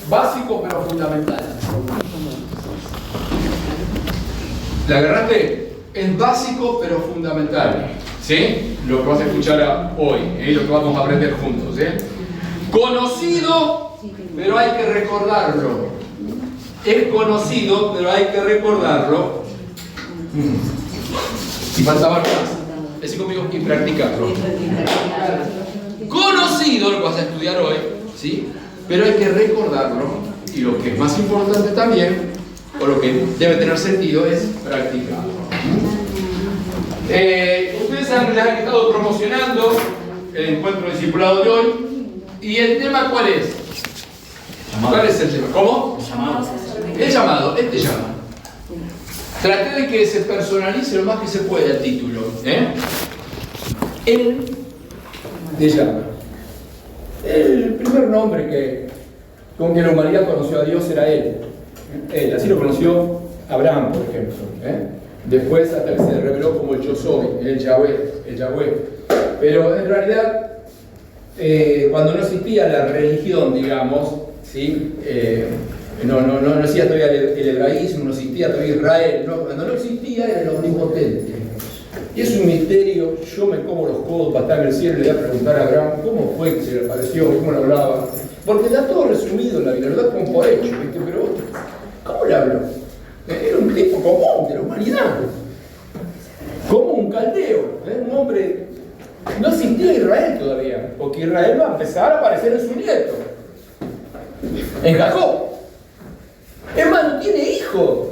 Básico pero fundamental. ¿La agarraste? Es básico pero fundamental. ¿Sí? Lo que vas a escuchar hoy, lo que vamos a aprender juntos. Conocido, pero hay que recordarlo. Es conocido, pero hay que recordarlo. Y faltaba más. Decí conmigo y practicarlo. Conocido, lo que vas a estudiar hoy, ¿sí? Pero hay que recordarlo. Y lo que es más importante también, o lo que debe tener sentido, es practicarlo. Ustedes han estado promocionando el encuentro discipulado de hoy. ¿Y el tema cuál es? ¿Cuál es el tema? ¿Cómo? El llamado, este llamado. Traté de que se personalice lo más que se pueda el título. Él te llama. El primer nombre con que la humanidad conoció a Dios era Él. Él, así lo conoció Abraham, por ejemplo. Después hasta que se reveló como el Yo Soy, el Yahweh. Pero en realidad, cuando no existía la religión, digamos, ¿sí? No existía todavía el hebraísmo, no existía todavía Israel, cuando no existía era el omnipotente. Y es un misterio. Yo me como los codos para estar en el cielo y le voy a preguntar a Abraham cómo fue que se le apareció, cómo le hablaba. Porque está todo resumido en la Biblia, lo da como por hecho, ¿viste? Pero ¿cómo le habló? Era un tipo común de la humanidad, como un caldeo, un hombre. No existía Israel todavía, porque Israel va a empezar a aparecer en su nieto, en Jacob. Es más, no tiene hijo.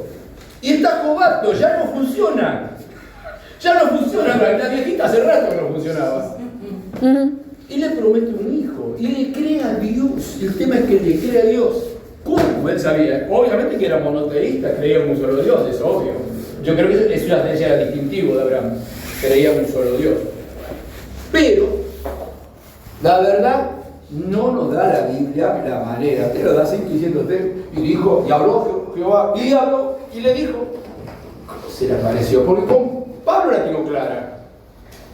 Y está cobato, ya no funciona. La viejita hace rato que no funcionaba. Y le promete un hijo. Y le cree a Dios. El tema es que le cree a Dios. ¿Cómo? Él sabía. Obviamente que era monoteísta, creía en un solo Dios, es obvio. Yo creo que eso era distintivo de Abraham. Creía en un solo Dios. Pero, la verdad, no nos da la Biblia la manera. Te lo da así diciéndote. Y dijo, y habló Jehová, y habló, y le dijo. Se le apareció. Porque con Pablo la tengo clara.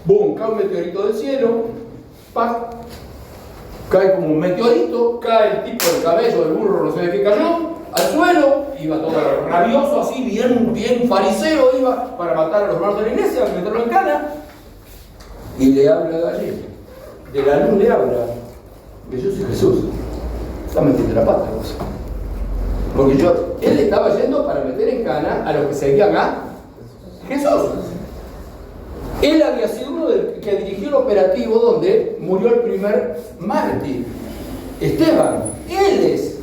Boom, cae un meteorito del cielo. ¡Pam! Cae como un meteorito. Cae el tipo del cabello del burro, no sé de qué cayó. Al suelo. Iba todo rabioso, así, bien fariseo. Iba para matar a los hermanos de la iglesia, para meterlo en cana. Y le habla allí. De la luz le habla. Que yo soy Jesús. Está metiendo la pata vos. Porque él estaba yendo para meter en cana a los que seguían a Jesús. Él había sido uno que dirigió el operativo donde murió el primer mártir, Esteban. Él es,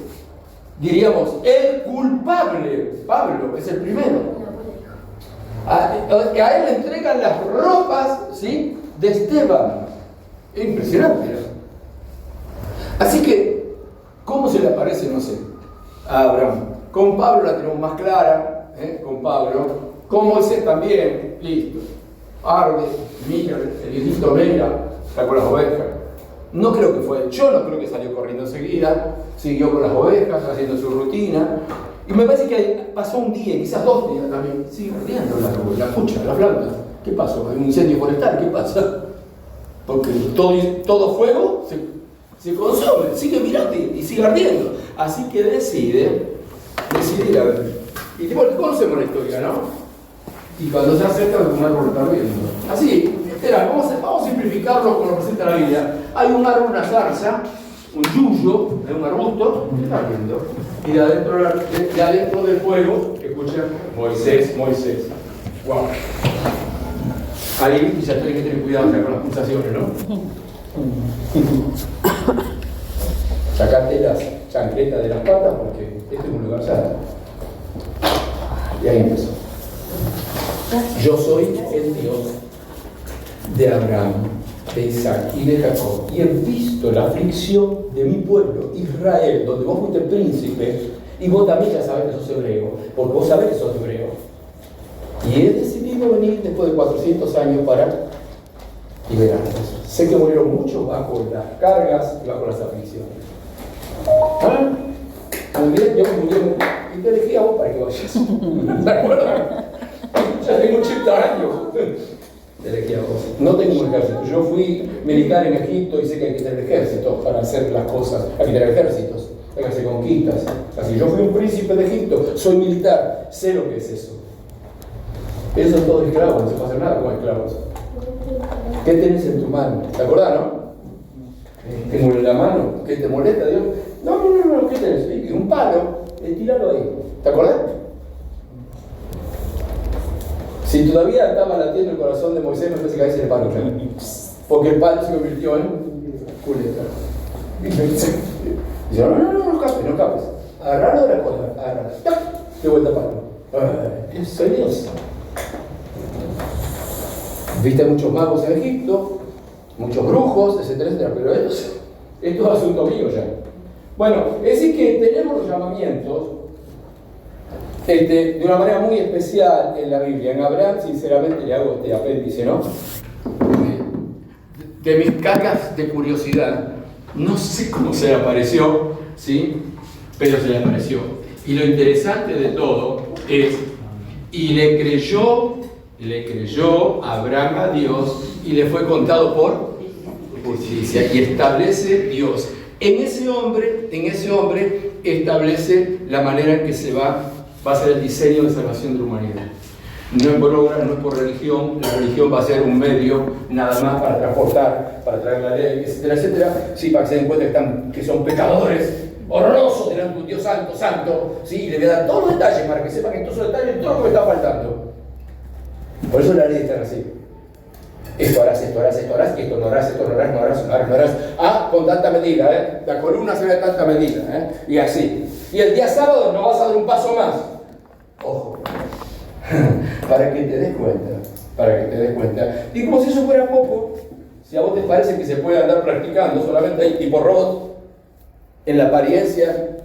diríamos, el culpable. Pablo es el primero. A él le entregan las ropas, ¿sí?, de Esteban. Es impresionante. Así que, ¿cómo se le aparece? No sé, a Abraham. Con Pablo la tenemos más clara, con Pablo. Con Moisés también, listo. Arde, mira, el viejito mira, está con las ovejas. No creo que fue, yo no creo que salió corriendo enseguida, siguió con las ovejas, haciendo su rutina. Y me parece que pasó un día, quizás 2 días también, sigue ardiendo la pucha, la planta. ¿Qué pasó? ¿Hay un incendio forestal? ¿Qué pasa? Porque todo fuego se consume, sigue mirando y sigue ardiendo. Así que decide ir a ver. Y bueno, conocemos la historia, ¿no? Y cuando se acerca, un árbol está ardiendo. Así, vamos a simplificarlo como lo presenta la Biblia. Hay un árbol, una zarza, un yuyo, un arbusto, que está ardiendo. Y de adentro del fuego, escuchen, Moisés. Wow. Ahí ya tienen que tener cuidado con las pulsaciones, ¿no? Sacate las chancletas de las patas porque este es un lugar santo. Y ahí empezó. Yo soy el Dios de Abraham, de Isaac y de Jacob, y he visto la aflicción de mi pueblo, Israel, donde vos fuiste príncipe, y vos también ya sabés que sos hebreo, porque vos sabés que sos hebreo. Y he decidido venir después de 400 años para liberarlos. Sé que murieron muchos bajo las cargas y bajo las aflicciones. Muy bien, yo murieron. Y te elegí a vos para que vayas. ¿De acuerdo? Ya tengo 80 años. te elegí a vos. No tengo un ejército. Yo fui militar en Egipto y sé que hay que tener ejércitos para hacer las cosas. Hay que tener ejércitos, hay que hacer conquistas. Así, yo fui un príncipe de Egipto, soy militar, sé lo que es eso. Ellos son todos esclavos, no se puede hacer nada con esclavos. ¿Qué tenés en tu mano? ¿Te acordás, no? Tengo en la mano, ¿qué te molesta, Dios? No, ¿qué tenés? Un palo, tíralo ahí. ¿Te acordás? Si todavía estaba latiendo el corazón de Moisés, no pensé que caerse el palo. Porque el palo se convirtió en culeta. Dice, no escapes. Agarralo de la cola, agarralo. De vuelta al palo. Soy Dios. Viste muchos magos en Egipto, muchos brujos, etcétera, pero esto es asunto mío ya. Bueno, es decir que tenemos los llamamientos de una manera muy especial en la Biblia. En Abraham, sinceramente, le hago este apéndice, ¿no? De mis cargas de curiosidad, no sé cómo se le apareció, ¿sí? Pero se le apareció. Y lo interesante de todo es, y le creyó Abraham a Dios y le fue contado por justicia. Y establece Dios. En ese hombre establece la manera en que va a ser el diseño de salvación de la humanidad. No es por obra, no es por religión. La religión va a ser un medio nada más para transportar, para traer la ley, etcétera, etcétera. Sí, para que se den cuenta que son pecadores horrorosos delante de un Dios santo, ¿sí? Y le voy a dar todos los detalles para que sepan que todos los detalles, todo lo que me está faltando. Por eso la ley está así. Esto harás, esto no harás. Con tanta medida, La columna se ve de tanta medida, Y así. Y el día sábado no vas a dar un paso más. Ojo. Para que te des cuenta. Y como si eso fuera poco, si a vos te parece que se puede andar practicando, solamente hay tipo robot, en la apariencia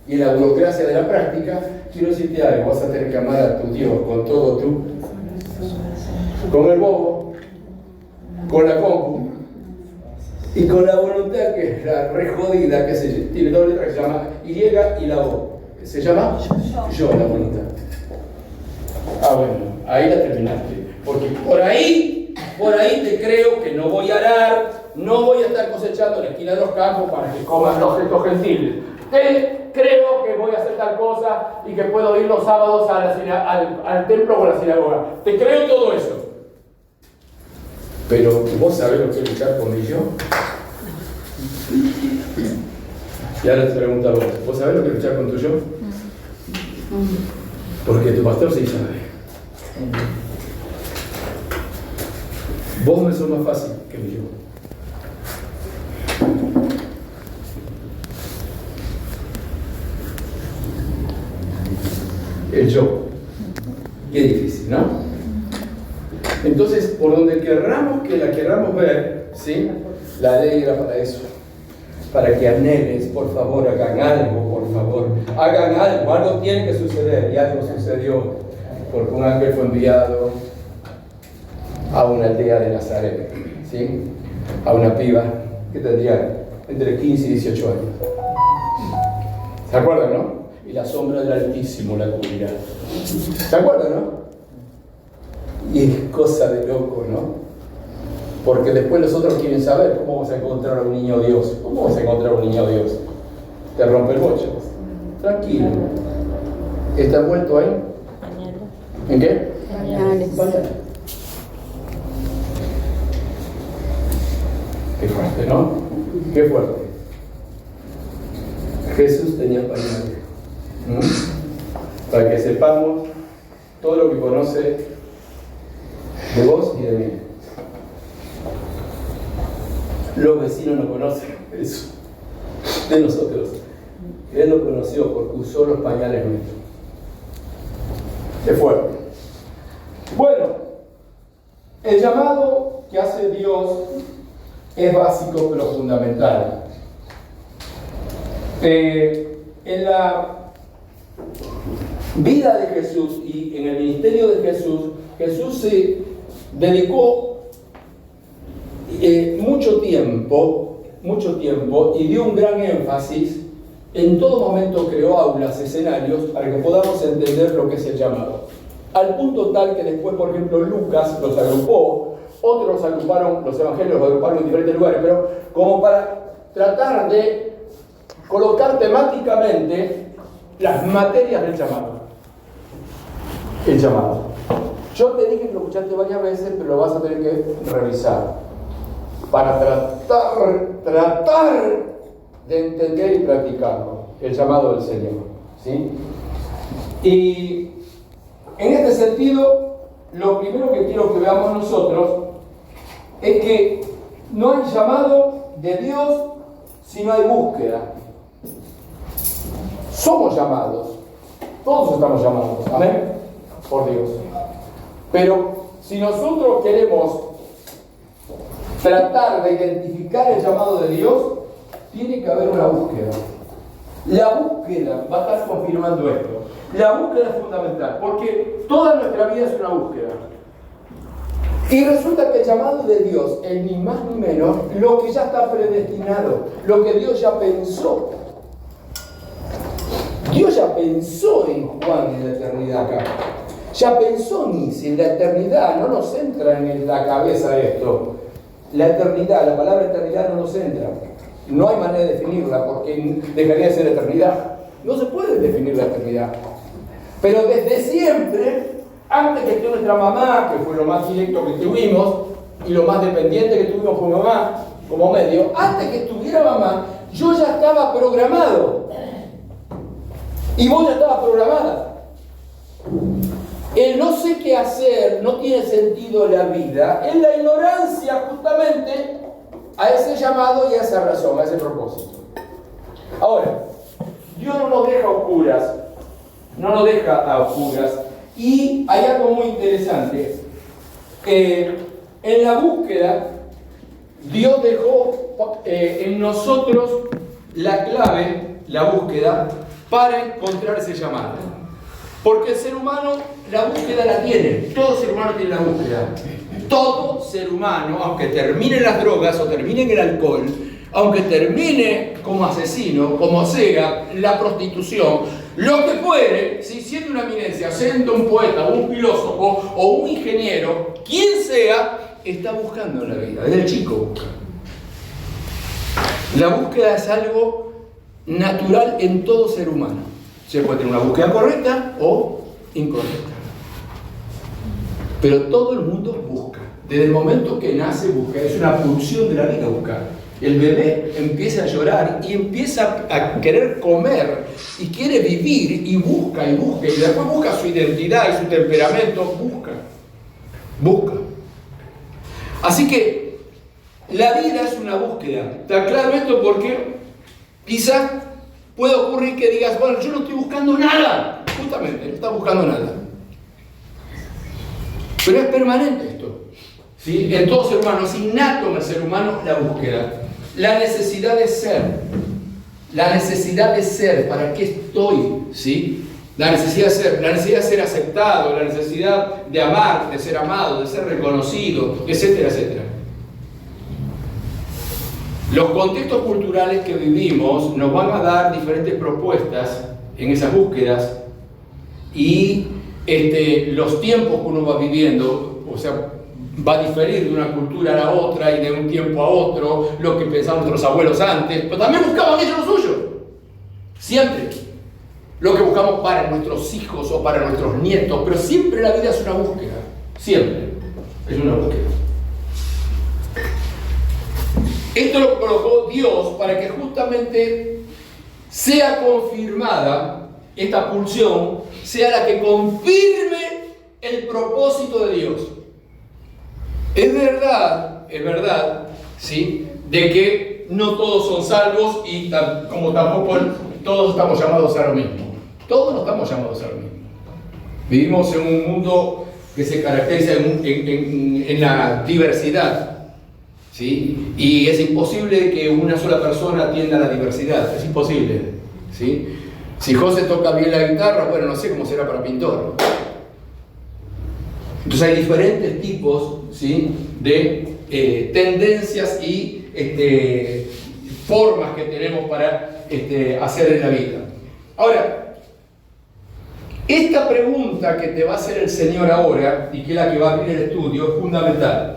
y en la burocracia de la práctica, quiero decirte algo, vas a tener que amar a tu Dios con todo con el bobo, con la compu y con la voluntad, que es la re jodida, que tiene dos letras que se llama Y y la O. Se llama yo, la voluntad. Bueno, ahí la terminaste. Porque por ahí te creo que no voy a arar, no voy a estar cosechando en la esquina de los campos para que coman los gestos gentiles. Creo que voy a hacer tal cosa y que puedo ir los sábados al templo o a la sinagoga. Te creo todo eso. Pero vos sabés lo que es luchar con mi yo. Y ahora te pregunto a vos sabés lo que es luchar con tu yo? Porque tu pastor sí sabe. Vos me sos más fácil que mi yo. El yo. Qué difícil, ¿no? Entonces, por donde querramos que la querramos ver, ¿sí? La ley era para eso. Para que anheles, por favor, hagan algo, por favor. Hagan algo tiene que suceder. Y algo sucedió, porque un ángel fue enviado a una aldea de Nazaret, ¿sí? A una piba que tendría entre 15 y 18 años. ¿Se acuerdan, no? Y la sombra del Altísimo la cubrirá. ¿Se acuerdan, no? Y es cosa de loco, ¿no? Porque después los otros quieren saber cómo vas a encontrar a un niño Dios. ¿Cómo vas a encontrar a un niño Dios? Te rompe el bocho. Tranquilo. ¿Está envuelto ahí? ¿En qué? Pañales. Qué fuerte, ¿no? Qué fuerte. Jesús tenía pañales. Para que sepamos todo lo que conoce de vos y de mí. Los vecinos no conocen eso de nosotros. Él lo conoció porque usó los pañales nuestros. Es fuerte. Bueno, el llamado que hace Dios es básico pero fundamental. En la vida de Jesús y en el ministerio de Jesús, Jesús se dedicó mucho tiempo y dio un gran énfasis. En todo momento creó aulas, escenarios para que podamos entender lo que es el llamado. Al punto tal que después, por ejemplo, Lucas los agrupó otros agruparon, los evangelios los agruparon en diferentes lugares, pero como para tratar de colocar temáticamente las materias del llamado. El llamado. Yo te dije que lo escuchaste varias veces, pero lo vas a tener que revisar para tratar de entender y practicarlo, el llamado del Señor, ¿sí? Y en este sentido, lo primero que quiero que veamos nosotros es que no hay llamado de Dios si no hay búsqueda. Somos llamados, todos estamos llamados, amén, por Dios. Pero si nosotros queremos tratar de identificar el llamado de Dios, tiene que haber una búsqueda. La búsqueda va a estar confirmando esto. La búsqueda es fundamental, porque toda nuestra vida es una búsqueda. Y resulta que el llamado de Dios es ni más ni menos lo que ya está predestinado, lo que Dios ya pensó. Dios ya pensó en Juan en la eternidad acá. Ya pensó ni si en la eternidad no nos entra en la cabeza esto. La eternidad, la palabra eternidad no nos entra. No hay manera de definirla porque dejaría de ser eternidad. No se puede definir la eternidad. Pero desde siempre, antes que esté nuestra mamá, que fue lo más directo que tuvimos, y lo más dependiente que tuvimos con mamá, como medio, antes que estuviera mamá, yo ya estaba programado. Y vos ya estabas programada. El no sé qué hacer no tiene sentido en la vida, es la ignorancia justamente a ese llamado y a esa razón, a ese propósito. Ahora, Dios no nos deja a oscuras, no nos deja a oscuras, y hay algo muy interesante. En la búsqueda, Dios dejó en nosotros la clave, la búsqueda, para encontrar ese llamado. Porque el ser humano la búsqueda la tiene, todo ser humano tiene la búsqueda. Todo ser humano, aunque termine en las drogas o termine en el alcohol, aunque termine como asesino, como sea, la prostitución, lo que fuere, si siendo una eminencia, siendo un poeta, un filósofo o un ingeniero, quien sea, está buscando en la vida, desde el chico busca. La búsqueda es algo natural en todo ser humano. Se puede tener una búsqueda correcta o incorrecta. Pero todo el mundo busca. Desde el momento que nace busca. Es una pulsión de la vida buscar. El bebé empieza a llorar y empieza a querer comer y quiere vivir y busca y busca. Y después busca su identidad y su temperamento. Busca. Así que la vida es una búsqueda. ¿Está claro esto? Porque quizás puede ocurrir que digas, bueno, yo no estoy buscando nada. Justamente, no estás buscando nada. Pero es permanente esto. ¿Sí? En todo ser humano, es innato en el ser humano la búsqueda. La necesidad de ser. La necesidad de ser. ¿Para qué estoy? ¿Sí? La necesidad de ser aceptado, la necesidad de amar, de ser amado, de ser reconocido, etcétera, etcétera. Los contextos culturales que vivimos nos van a dar diferentes propuestas en esas búsquedas y los tiempos que uno va viviendo, o sea, va a diferir de una cultura a la otra y de un tiempo a otro, lo que pensaban nuestros abuelos antes, pero también buscaban ellos lo suyo. Siempre. Lo que buscamos para nuestros hijos o para nuestros nietos, pero siempre la vida es una búsqueda. Siempre. Es una búsqueda. Esto lo colocó Dios para que justamente sea confirmada esta pulsión, sea la que confirme el propósito de Dios. Es verdad, ¿sí? De que no todos son salvos y como tampoco todos estamos llamados a lo mismo. Todos no estamos llamados a lo mismo. Vivimos en un mundo que se caracteriza en la diversidad. ¿Sí? Y es imposible que una sola persona atienda a la diversidad, es imposible, ¿sí? Si José toca bien la guitarra, bueno, no sé cómo será para pintor. Entonces hay diferentes tipos, ¿sí? De tendencias y formas que tenemos para hacer en la vida. Ahora, esta pregunta que te va a hacer el Señor ahora, y que es la que va a abrir el estudio, es fundamental.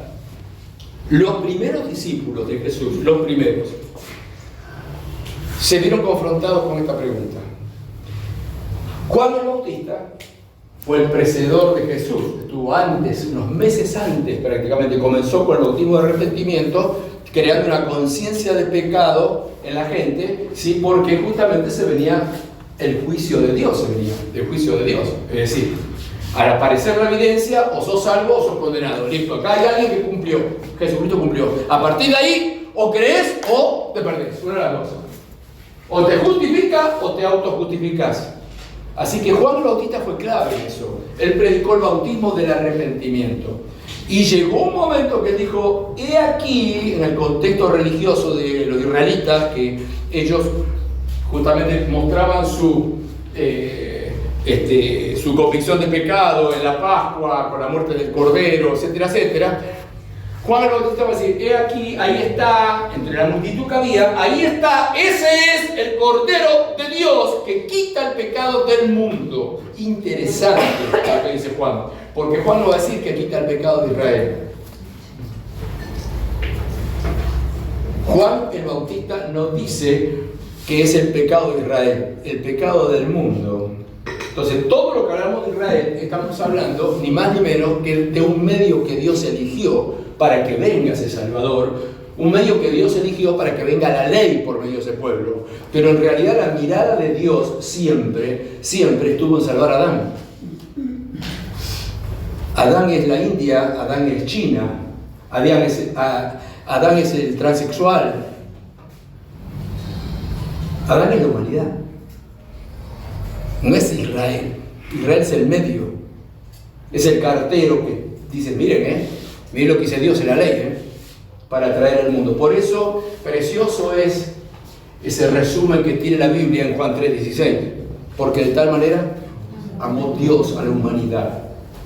Los primeros discípulos de Jesús, los primeros, se vieron confrontados con esta pregunta. Juan el Bautista fue el precedor de Jesús, estuvo antes, unos meses antes prácticamente, comenzó con el bautismo de arrepentimiento, creando una conciencia de pecado en la gente, ¿sí? Porque justamente se venía el juicio de Dios, es decir, al aparecer la evidencia, o sos salvo o sos condenado, listo, acá hay alguien que cumplió, Jesucristo cumplió, a partir de ahí, o crees o te perdés, una de las dos, o te justifica o te autojustificás. Así que Juan el Bautista fue clave en eso. Él predicó el bautismo del arrepentimiento. Y llegó un momento que él dijo, he aquí, en el contexto religioso de los israelitas, que ellos justamente mostraban su convicción de pecado en la Pascua, con la muerte del Cordero, etcétera, etcétera. Juan el Bautista va a decir, he aquí, ahí está, entre la multitud que había, ahí está, ese es el Cordero de Dios que quita el pecado del mundo. Interesante lo que dice Juan, porque Juan no va a decir que quita el pecado de Israel. Juan el Bautista no dice que es el pecado de Israel, el pecado del mundo. Entonces, todo lo que hablamos de Israel, estamos hablando ni más ni menos que de un medio que Dios eligió para que venga ese Salvador, un medio que Dios eligió para que venga la ley por medio de ese pueblo. Pero en realidad la mirada de Dios siempre estuvo en salvar a Adán. Adán es la India, Adán es China, Adán es el transexual, Adán es la humanidad. No es Israel. Israel es el medio. Es el cartero que dice, miren lo que dice Dios en la ley, para traer al mundo. Por eso, precioso es ese resumen que tiene la Biblia en Juan 3:16. Porque de tal manera amó Dios a la humanidad.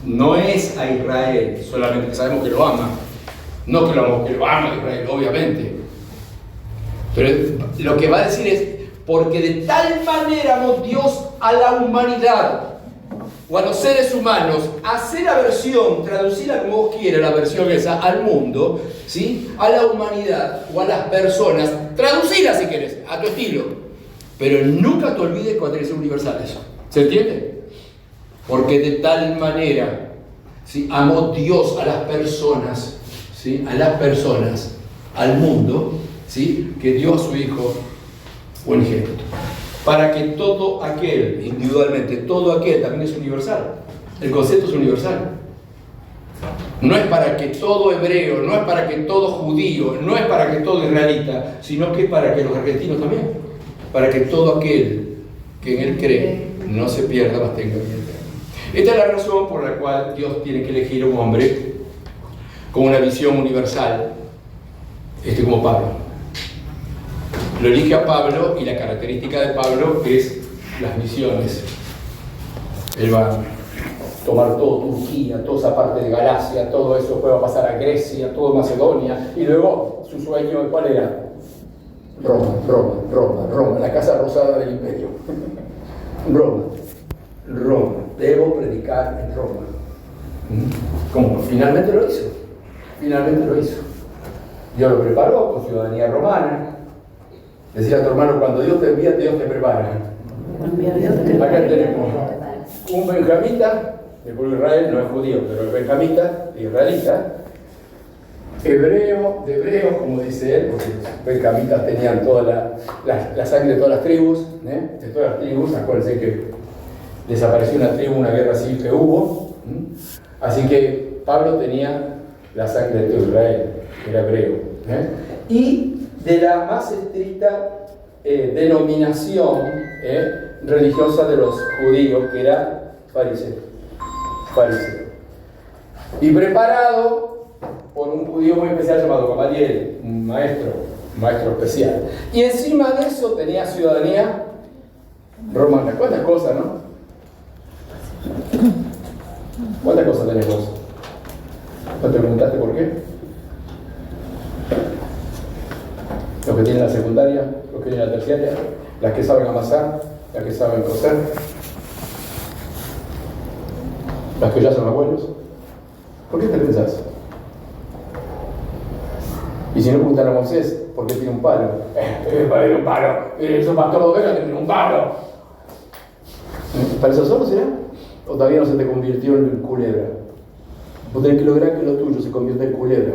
No es a Israel, solamente que sabemos que lo ama. No que lo ama a Israel, obviamente. Pero lo que va a decir es, porque de tal manera amó Dios a la humanidad, o a los seres humanos, hacer la versión, traducirla como vos quieras, la versión esa, al mundo, ¿sí? A la humanidad o a las personas, traducirla si querés, a tu estilo, pero nunca te olvides cuando tiene que ser universal eso. ¿Se entiende? Porque de tal manera, ¿sí? Amó Dios a las personas, ¿sí? A las personas, al mundo, ¿sí? Que dio a su Hijo unigénito, para que todo aquel, individualmente, todo aquel también es universal. El concepto es universal. No es para que todo hebreo, no es para que todo judío, no es para que todo israelita, sino que es para que los argentinos también, para que todo aquel que en él cree no se pierda, mas tenga vida eterna. Esta es la razón por la cual Dios tiene que elegir a un hombre con una visión universal, como Pablo. Lo elige a Pablo, y la característica de Pablo es las misiones. Él va a tomar todo Turquía, toda esa parte de Galacia, todo eso, después va a pasar a Grecia, todo Macedonia, y luego su sueño, ¿cuál era? Roma, la casa rosada del imperio. Roma, debo predicar en Roma. ¿Cómo? Finalmente lo hizo. Dios lo preparó con ciudadanía romana. Decía a tu hermano, cuando Dios te envía, Dios te prepara. Acá tenemos un benjamita, el pueblo de Israel no es judío, pero el benjamita, israelita, hebreo, de hebreos, como dice él, porque los benjamitas tenían toda la sangre de todas las tribus, de todas las tribus. Acuérdense que desapareció una tribu, una guerra civil que hubo, así que Pablo tenía la sangre de todo Israel, era hebreo, y de la más estricta denominación religiosa de los judíos, que era fariseo. Y preparado por un judío muy especial llamado Gamaliel, un maestro especial. Y encima de eso tenía ciudadanía romana. ¿Cuántas cosas, no? ¿Cuántas cosas tenés vos? ¿No te preguntaste por qué? Los que tienen la secundaria, los que tienen la terciaria, las que saben amasar, las que saben coser, las que ya son abuelos. ¿Por qué te pensás? Y si no preguntan a Moisés, ¿por qué tiene un palo? Un palo. Esos pastores de ovejas tienen un palo. ¿Para eso solo será? ¿O todavía no se te convirtió en culebra? Vos tenés que lograr que lo tuyo se convierta en culebra.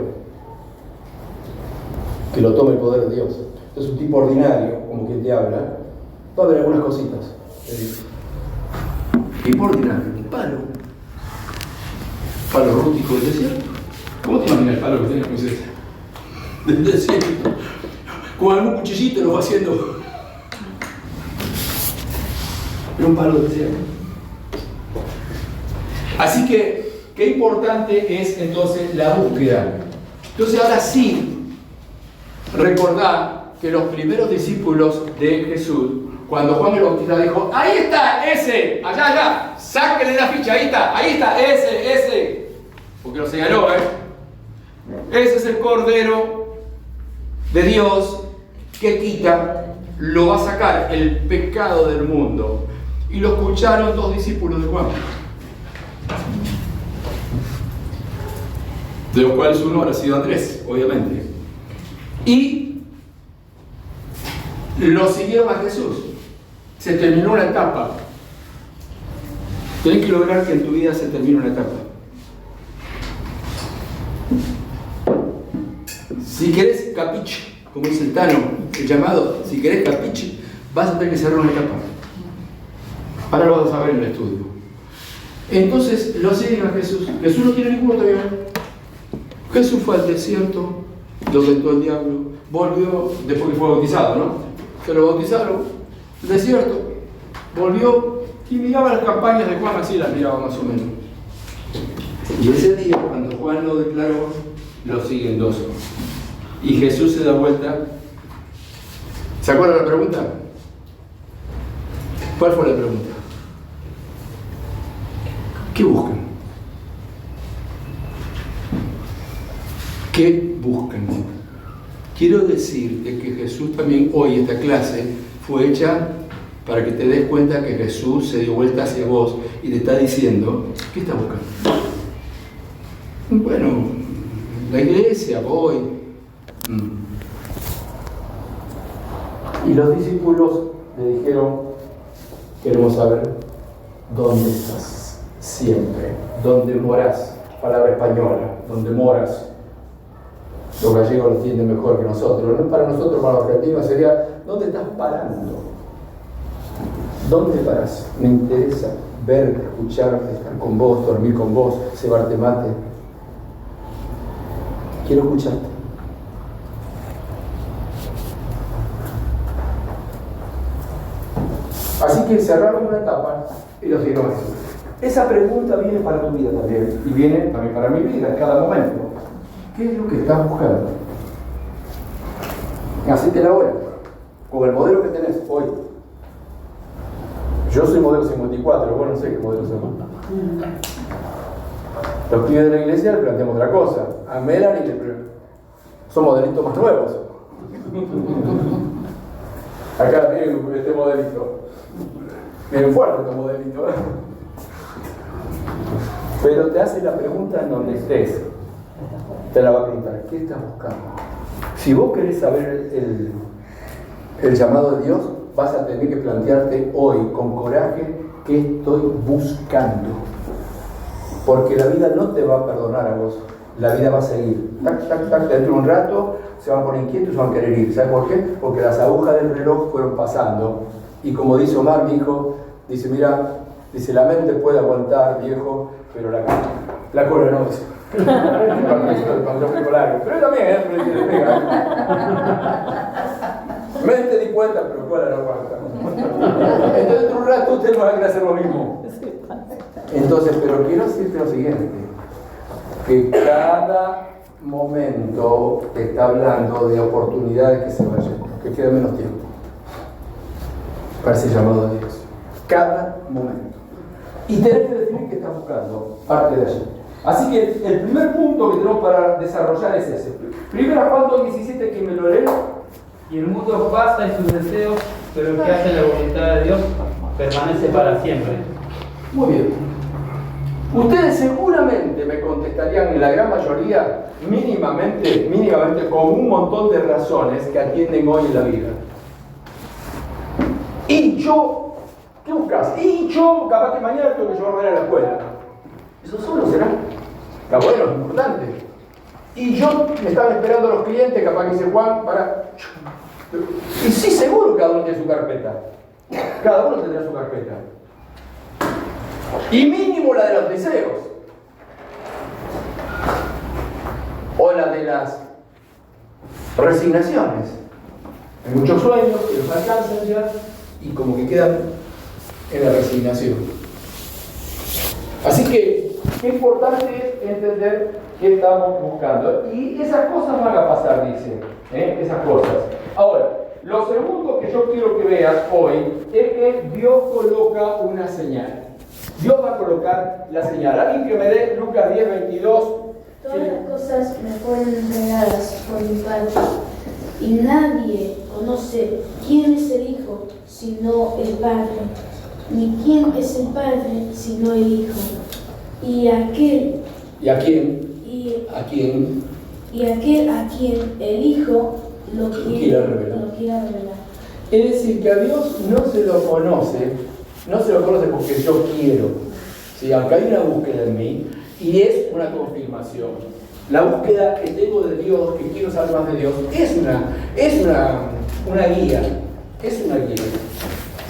Que lo tome el poder de Dios. Entonces un tipo ordinario, como quien te habla, va a ver algunas cositas. Tipo ordinario, un palo. Palo rústico del desierto. ¿Cómo te imaginas el palo que tiene Moisés? Del desierto. Con algún cuchillito lo va haciendo. Era un palo del desierto. Así que, qué importante es entonces la búsqueda. Entonces ahora sí, recordad que los primeros discípulos de Jesús, cuando Juan el Bautista dijo, ahí está, ese, allá, sáquenle la ficha, ahí está, ese, porque lo señaló, ese es el Cordero de Dios que quita, lo va a sacar el pecado del mundo. Y lo escucharon dos discípulos de Juan, de los cuales uno habrá sido Andrés, obviamente. Y lo siguieron a Jesús. Se terminó una etapa. Tienes que lograr que en tu vida se termine una etapa. Si querés capiche, como dice el Tano, el llamado, si querés capiche, vas a tener que cerrar una etapa. Ahora lo vas a ver en el estudio. Entonces lo siguen a Jesús. Jesús no tiene ningún otro avión. Jesús fue al desierto, lo tentó el diablo, volvió, después que fue bautizado, ¿no? Se lo bautizaron, el desierto, volvió y miraba las campañas de Juan, así las miraba más o menos. Y ese día, cuando Juan lo declaró, lo siguen dos. Y Jesús se da vuelta. ¿Se acuerdan la pregunta? ¿Cuál fue la pregunta? ¿Qué buscan? ¿Qué buscan? Quiero decirte que Jesús también hoy, esta clase, fue hecha para que te des cuenta que Jesús se dio vuelta hacia vos y te está diciendo, ¿qué estás buscando? Bueno, la iglesia, voy. Y los discípulos le dijeron, queremos saber dónde estás siempre, dónde moras, palabra española, dónde moras. Los gallegos lo entienden mejor que nosotros. Para nosotros, para los argentinos, sería ¿dónde estás parando? ¿Dónde paras? Me interesa verte, escucharte, estar con vos, dormir con vos, cebarte mate. Quiero escucharte. Así que cerraron una etapa y los siguieron a Jesús. Esa pregunta viene para tu vida también y viene también para mi vida en cada momento. ¿Qué es lo que estás buscando? Hacete la hora con el modelo que tenés hoy. Yo soy modelo 54, vos no sé qué modelo somos. Los pibes de la iglesia le planteamos otra cosa. A Melanie le planteamos. Son modelitos más nuevos. Acá miren este modelito. Miren fuerte este modelito. Pero te hace la pregunta en donde estés. Te la va a preguntar, ¿qué estás buscando? Si vos querés saber el llamado de Dios, vas a tener que plantearte hoy con coraje qué estoy buscando. Porque la vida no te va a perdonar a vos, la vida va a seguir. Tac, tac, tac, dentro de un rato se van a poner inquietos y se van a querer ir. ¿Sabes por qué? Porque las agujas del reloj fueron pasando. Y como dice Omar, mi hijo, dice, mira, dice, la mente puede aguantar, viejo, pero la cola no, dice. Pero también, mente di cuenta, pero cola no aguanta. Entonces dentro de un rato ustedes van a querer hacer lo mismo. Entonces, pero quiero decirte lo siguiente, que cada momento te está hablando de oportunidades que se vayan, que quede menos tiempo para ese llamado de Dios. Cada momento. Y tenés que definir qué estás buscando, parte de allí. Así que el primer punto que tenemos para desarrollar es ese. Primero Juan 2:17, que me lo leo. Y el mundo pasa y sus deseos, pero el que hace la voluntad de Dios permanece para siempre. Muy bien. Ustedes seguramente me contestarían, en la gran mayoría, mínimamente, con un montón de razones que atienden hoy en la vida. Y yo, ¿qué buscas? Y yo, capaz que mañana tengo que llevarme a la escuela. Eso solo será. Está bueno, es importante. Y yo, me estaban esperando los clientes, capaz que dice Juan, para... Y sí, seguro cada uno tiene su carpeta. Cada uno tendrá su carpeta. Y mínimo la de los deseos. O la de las resignaciones. Hay muchos sueños que los alcanzan ya y como que quedan en la resignación. Así que qué importante es entender qué estamos buscando. Y esas cosas van a pasar, dice. Esas cosas. Ahora, lo segundo que yo quiero que veas hoy es que Dios coloca una señal. Dios va a colocar la señal. Alguien que me dé Lucas 10, 22. Todas las cosas me fueron entregadas por mi Padre, y nadie conoce quién es el Hijo sino el Padre, ni quién es el Padre sino el Hijo, y aquel a quien el Hijo lo quiera revelar. Es decir, que a Dios no se lo conoce porque yo quiero. ¿Sí? Aunque hay una búsqueda en mí, y es una confirmación. La búsqueda que tengo de Dios, que quiero saber más de Dios, es una guía. Es una guía.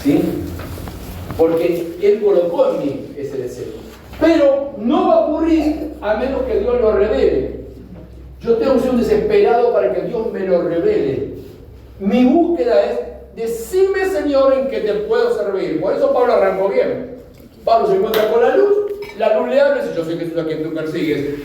¿Sí? Porque Él colocó en mí ese deseo. Pero no va a ocurrir a menos que Dios lo revele. Yo tengo que ser un desesperado para que Dios me lo revele. Mi búsqueda es: decime, Señor, en qué te puedo servir. Por eso Pablo arrancó bien. Pablo se encuentra con la luz le habla y dice: yo sé que Jesús a quien tú persigues.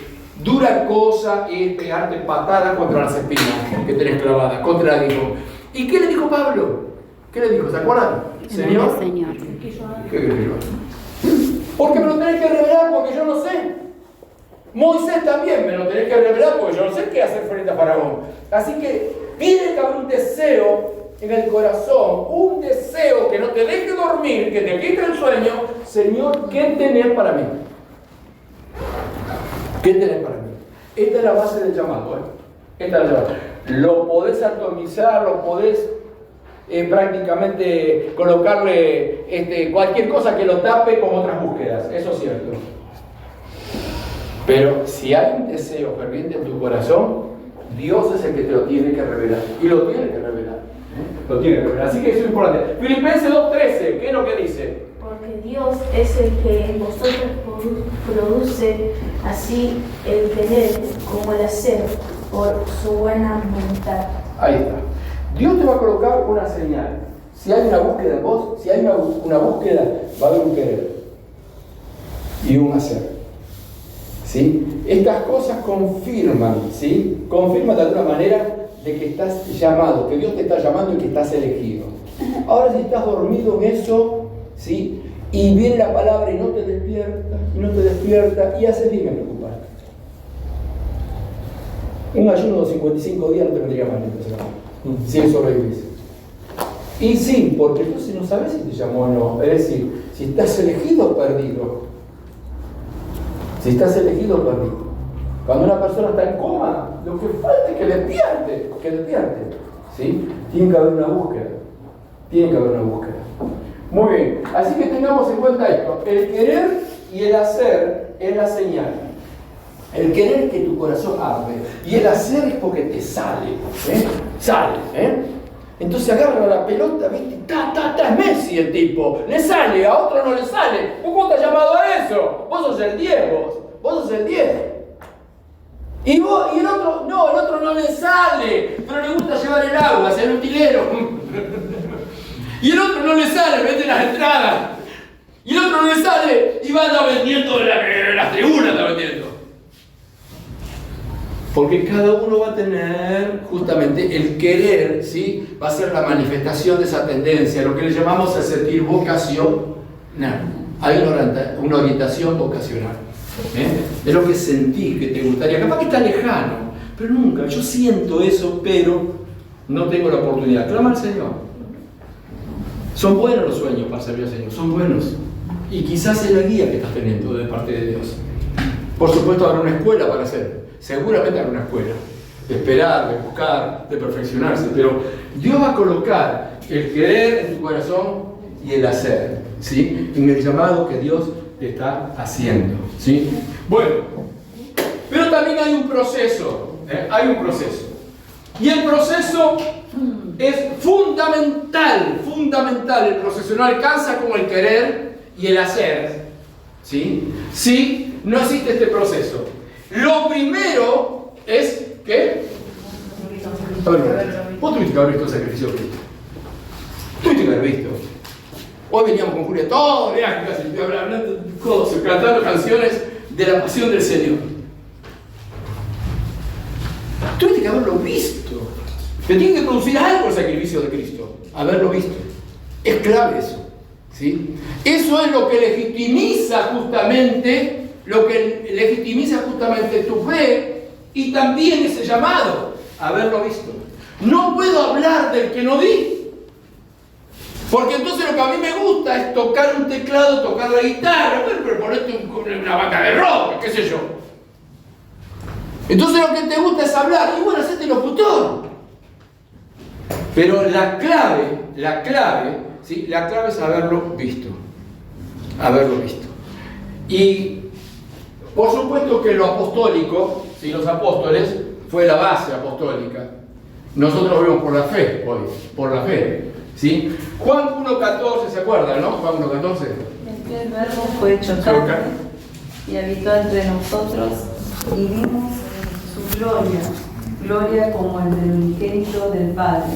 Dura cosa es pegarte patada contra las espinas que tenés clavadas, contra el hijo. ¿Y qué le dijo Pablo? ¿Qué le dijo? ¿Se acuerdan? Señor. ¿Qué querés que yo haga? Porque me lo tenés que revelar, porque yo no sé. Moisés también me lo tenés que revelar, porque yo no sé qué hacer frente a Faraón. Así que tiene que haber un deseo en el corazón, un deseo que no te deje dormir, que te quite el sueño. Señor, ¿qué tenés para mí? ¿Qué tenés para mí? Esta es la base del llamado. Esta es la base. Lo podés atomizar, lo podés prácticamente colocarle cualquier cosa que lo tape con otras búsquedas. Eso es cierto. Pero si hay un deseo ferviente en tu corazón, Dios es el que te lo tiene que revelar. Y lo tiene que revelar. Lo tiene que revelar. Así que eso es importante. Filipenses 2:13, ¿qué es lo que dice? Porque Dios es el que en vosotros produce así el querer como el hacer por su buena voluntad. Ahí está. Dios te va a colocar una señal. Si hay una búsqueda en vos, si hay una búsqueda, va a haber un querer y un hacer. ¿Sí? Estas cosas confirman, ¿sí? Confirman de alguna manera de que estás llamado, que Dios te está llamando y que estás elegido. Ahora, si estás dormido en eso, ¿sí? Y viene la palabra y no te despierta, y haces bien en preocuparte. Un ayuno de 55 días no te vendría mal, si eso sobrevivís. Y sí, porque entonces no sabes si te llamó o no. Es decir, si estás elegido o perdido. Si estás elegido o perdido. Cuando una persona está en coma, lo que falta es que despierte. ¿Sí? Tiene que haber una búsqueda. Muy bien, así que tengamos en cuenta esto. El querer y el hacer es la señal. El querer es que tu corazón arde, y el hacer es porque te sale. Entonces agarra la pelota, ¿viste? Es Messi el tipo. Le sale, a otro no le sale. ¿Cómo te has llamado a eso? Vos sos el 10, vos sos el 10. Y el otro no le sale, pero le gusta llevar el agua, ser utilero. Y el otro no le sale, vende las entradas. Y el otro no le sale y va a estar vendiendo las tribunas, está vendiendo. Porque cada uno va a tener justamente el querer, ¿sí? Va a ser la manifestación de esa tendencia, lo que le llamamos el sentir vocación. Hay una orientación vocacional. De lo que sentís que te gustaría. Capaz que está lejano, pero nunca. Yo siento eso, pero no tengo la oportunidad. Clama al Señor. Son buenos los sueños para servir al Señor, son buenos. Y quizás es la guía que estás teniendo de parte de Dios. Por supuesto habrá una escuela para hacerlo. Seguramente habrá una escuela. De esperar, de buscar, de perfeccionarse. Pero Dios va a colocar el querer en tu corazón y el hacer, ¿sí? En el llamado que Dios te está haciendo, ¿sí? Bueno, pero también hay un proceso, hay un proceso. Y el proceso es fundamental, el proceso. No alcanza como el querer y el hacer, ¿sí? Sí, no existe este proceso. Lo primero es que... Vos tuviste que haber visto el sacrificio de Cristo. Tuviste que haber visto. Hoy veníamos con Julia todo el viaje, casi hablando, cantando canciones de la pasión del Señor. Tuviste que haberlo visto. Te tiene que producir algo el sacrificio de Cristo. Haberlo visto. Es clave eso, ¿sí? Eso es lo que legitimiza justamente, tu fe y también ese llamado. Haberlo visto. No puedo hablar del que no vi. Porque entonces lo que a mí me gusta es tocar un teclado, tocar la guitarra, pero ponerte una banda de rock, qué sé yo. Entonces lo que te gusta es hablar, y bueno, hacete locutor. Pero la clave, ¿sí? La clave es haberlo visto. Haberlo visto. Y por supuesto que lo apostólico, ¿sí? Los apóstoles, fue la base apostólica. Nosotros vivimos por la fe hoy, por la fe. ¿Sí? Juan 1.14, ¿se acuerdan, no? Juan 1.14. El verbo fue hecho carne y habitó entre nosotros y vimos su gloria como el del unigénito del Padre,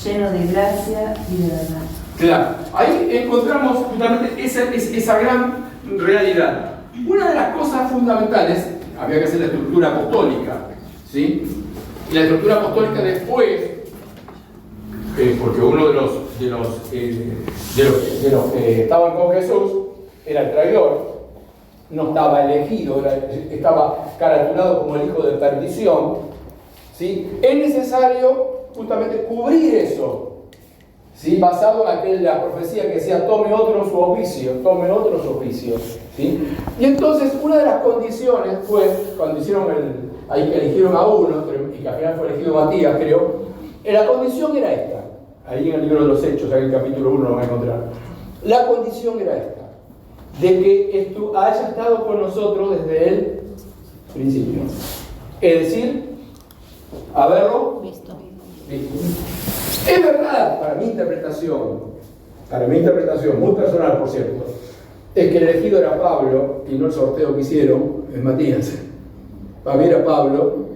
lleno de gracia y de verdad. Claro, ahí encontramos justamente esa gran realidad. Una de las cosas fundamentales, había que hacer la estructura apostólica, ¿sí? Y la estructura apostólica después, porque uno de los que estaban con Jesús era el traidor, no estaba elegido, estaba caratulado como el hijo de perdición, ¿sí? Es necesario justamente cubrir eso, ¿sí? Basado en la profecía que decía tome otro su oficio, ¿sí? Y entonces una de las condiciones fue, cuando ahí eligieron a uno, y que al final fue elegido Matías, creo, la condición era esta. Ahí en el libro de los Hechos, en el capítulo 1 lo van a encontrar. La condición era esta, de que haya estado con nosotros desde el principio. Es decir, haberlo visto. Es verdad, para mi interpretación, muy personal por cierto, es que el elegido era Pablo y no el sorteo que hicieron en Matías. Para mí era Pablo,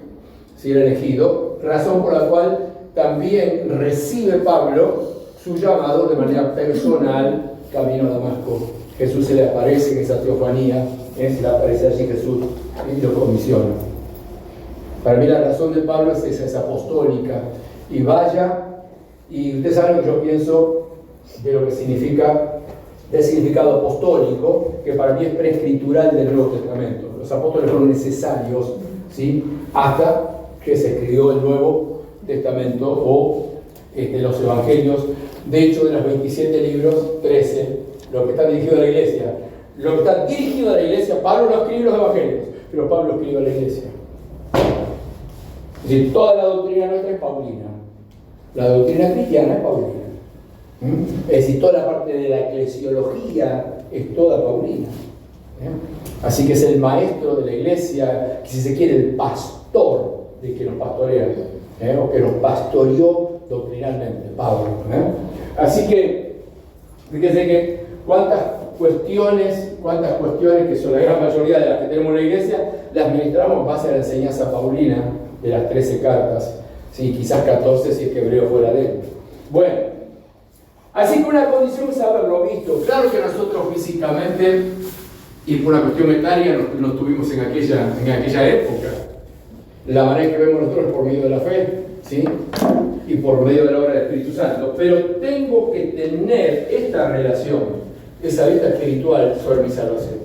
si era elegido, razón por la cual también recibe Pablo su llamado de manera personal camino a Damasco. Jesús se le aparece en esa teofanía, se le aparece allí Jesús y lo comisiona. Para mí la razón de Pablo es esa, es apostólica. Y vaya, y ustedes saben lo que yo pienso de lo que significa, del significado apostólico, que para mí es preescritural del Nuevo Testamento. Los apóstoles fueron necesarios, ¿sí? Hasta que se escribió el Nuevo Testamento o los Evangelios. De hecho, de los 27 libros, 13, lo que está dirigido a la iglesia. Lo que está dirigido a la iglesia, Pablo no escribe los Evangelios, pero Pablo escribe a la iglesia. Es decir, toda la doctrina nuestra es paulina. La doctrina cristiana es paulina. Es decir, toda la parte de la eclesiología es toda paulina. Así que es el maestro de la iglesia, si se quiere, el pastor de que nos pastorea, o que nos pastoreó doctrinalmente, Pablo. Así que, fíjense que cuántas cuestiones que son la gran mayoría de las que tenemos en la iglesia, las ministramos en base a la enseñanza paulina de las 13 cartas, ¿sí? Quizás 14 si es que Hebreo fuera de él. Bueno, así que una condición es haberlo visto. Claro que nosotros físicamente, y por una cuestión etaria, no estuvimos en aquella época. La manera que vemos nosotros es por medio de la fe, ¿sí? Y por medio de la obra del Espíritu Santo. Pero tengo que tener esta relación, esa vista espiritual sobre mi salvación.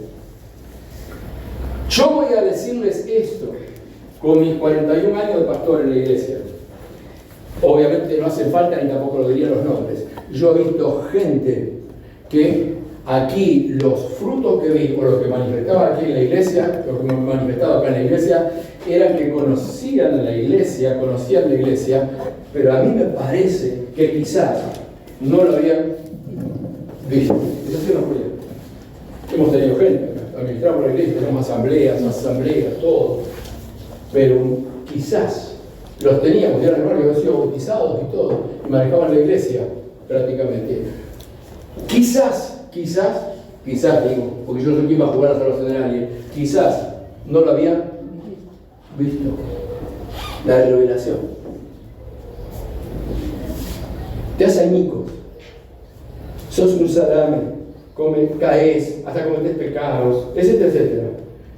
Yo voy a decirles esto con mis 41 años de pastor en la iglesia. Obviamente no hace falta ni tampoco lo diría los nombres. Yo he visto gente que Aquí los frutos que vi, o lo que manifestaba aquí en la iglesia, lo que manifestaba acá en la iglesia, eran que conocían la iglesia, pero a mí me parece que quizás no lo habían visto. Eso sí no fue. Hemos tenido gente, administramos la iglesia, tenemos asambleas, todo. Pero quizás los teníamos, ya hermanos que habían sido bautizados y todo, y manejaban la iglesia prácticamente. Quizás digo, porque yo no sé quién va a jugar a salvación de nadie, quizás no lo habían visto. La revelación. Te hace añicos. Sos un salame, caes, hasta cometés pecados, etcétera, etcétera.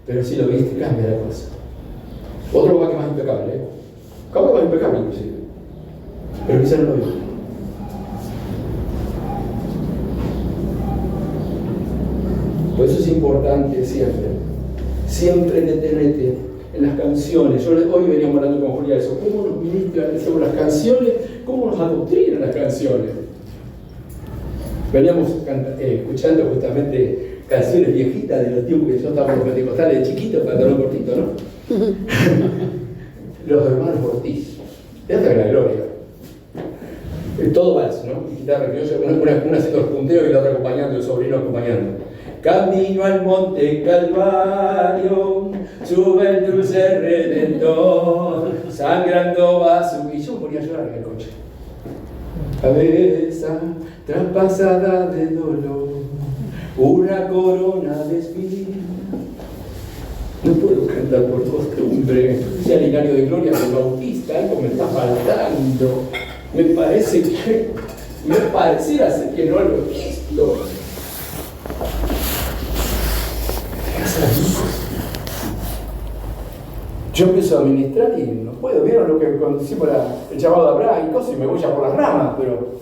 Pero si lo viste, cambia la cosa. Otro va que más impecable, Capaz más impecable inclusive. Pero quizás no lo viste. Por eso es importante siempre detenerte en las canciones. Hoy veníamos hablando con Julia de eso, cómo nos ministran sobre las canciones, cómo nos adoctrinan las canciones. Veníamos escuchando justamente canciones viejitas de los tiempos que yo estaba en los pentecostales de chiquito, pantalón cortito, ¿no? Los hermanos Ortiz, de hasta la gloria. Todo vals, ¿no? Guitarra criolla, una haciendo los punteos y la otra acompañando, el sobrino acompañando. Camino al monte Calvario, sube el dulce Redentor, sangrando va su... Y yo me ponía a llorar en el coche. Cabeza traspasada de dolor, una corona de espinas. No puedo cantar por costumbre, sea el Linario de Gloria del Bautista, algo me está faltando. Me pareciera ser que no lo he visto. Yo empiezo a ministrar y no puedo. Vieron lo que cuando hicimos el llamado de Abraham y cosas, y me voy ya por las ramas, pero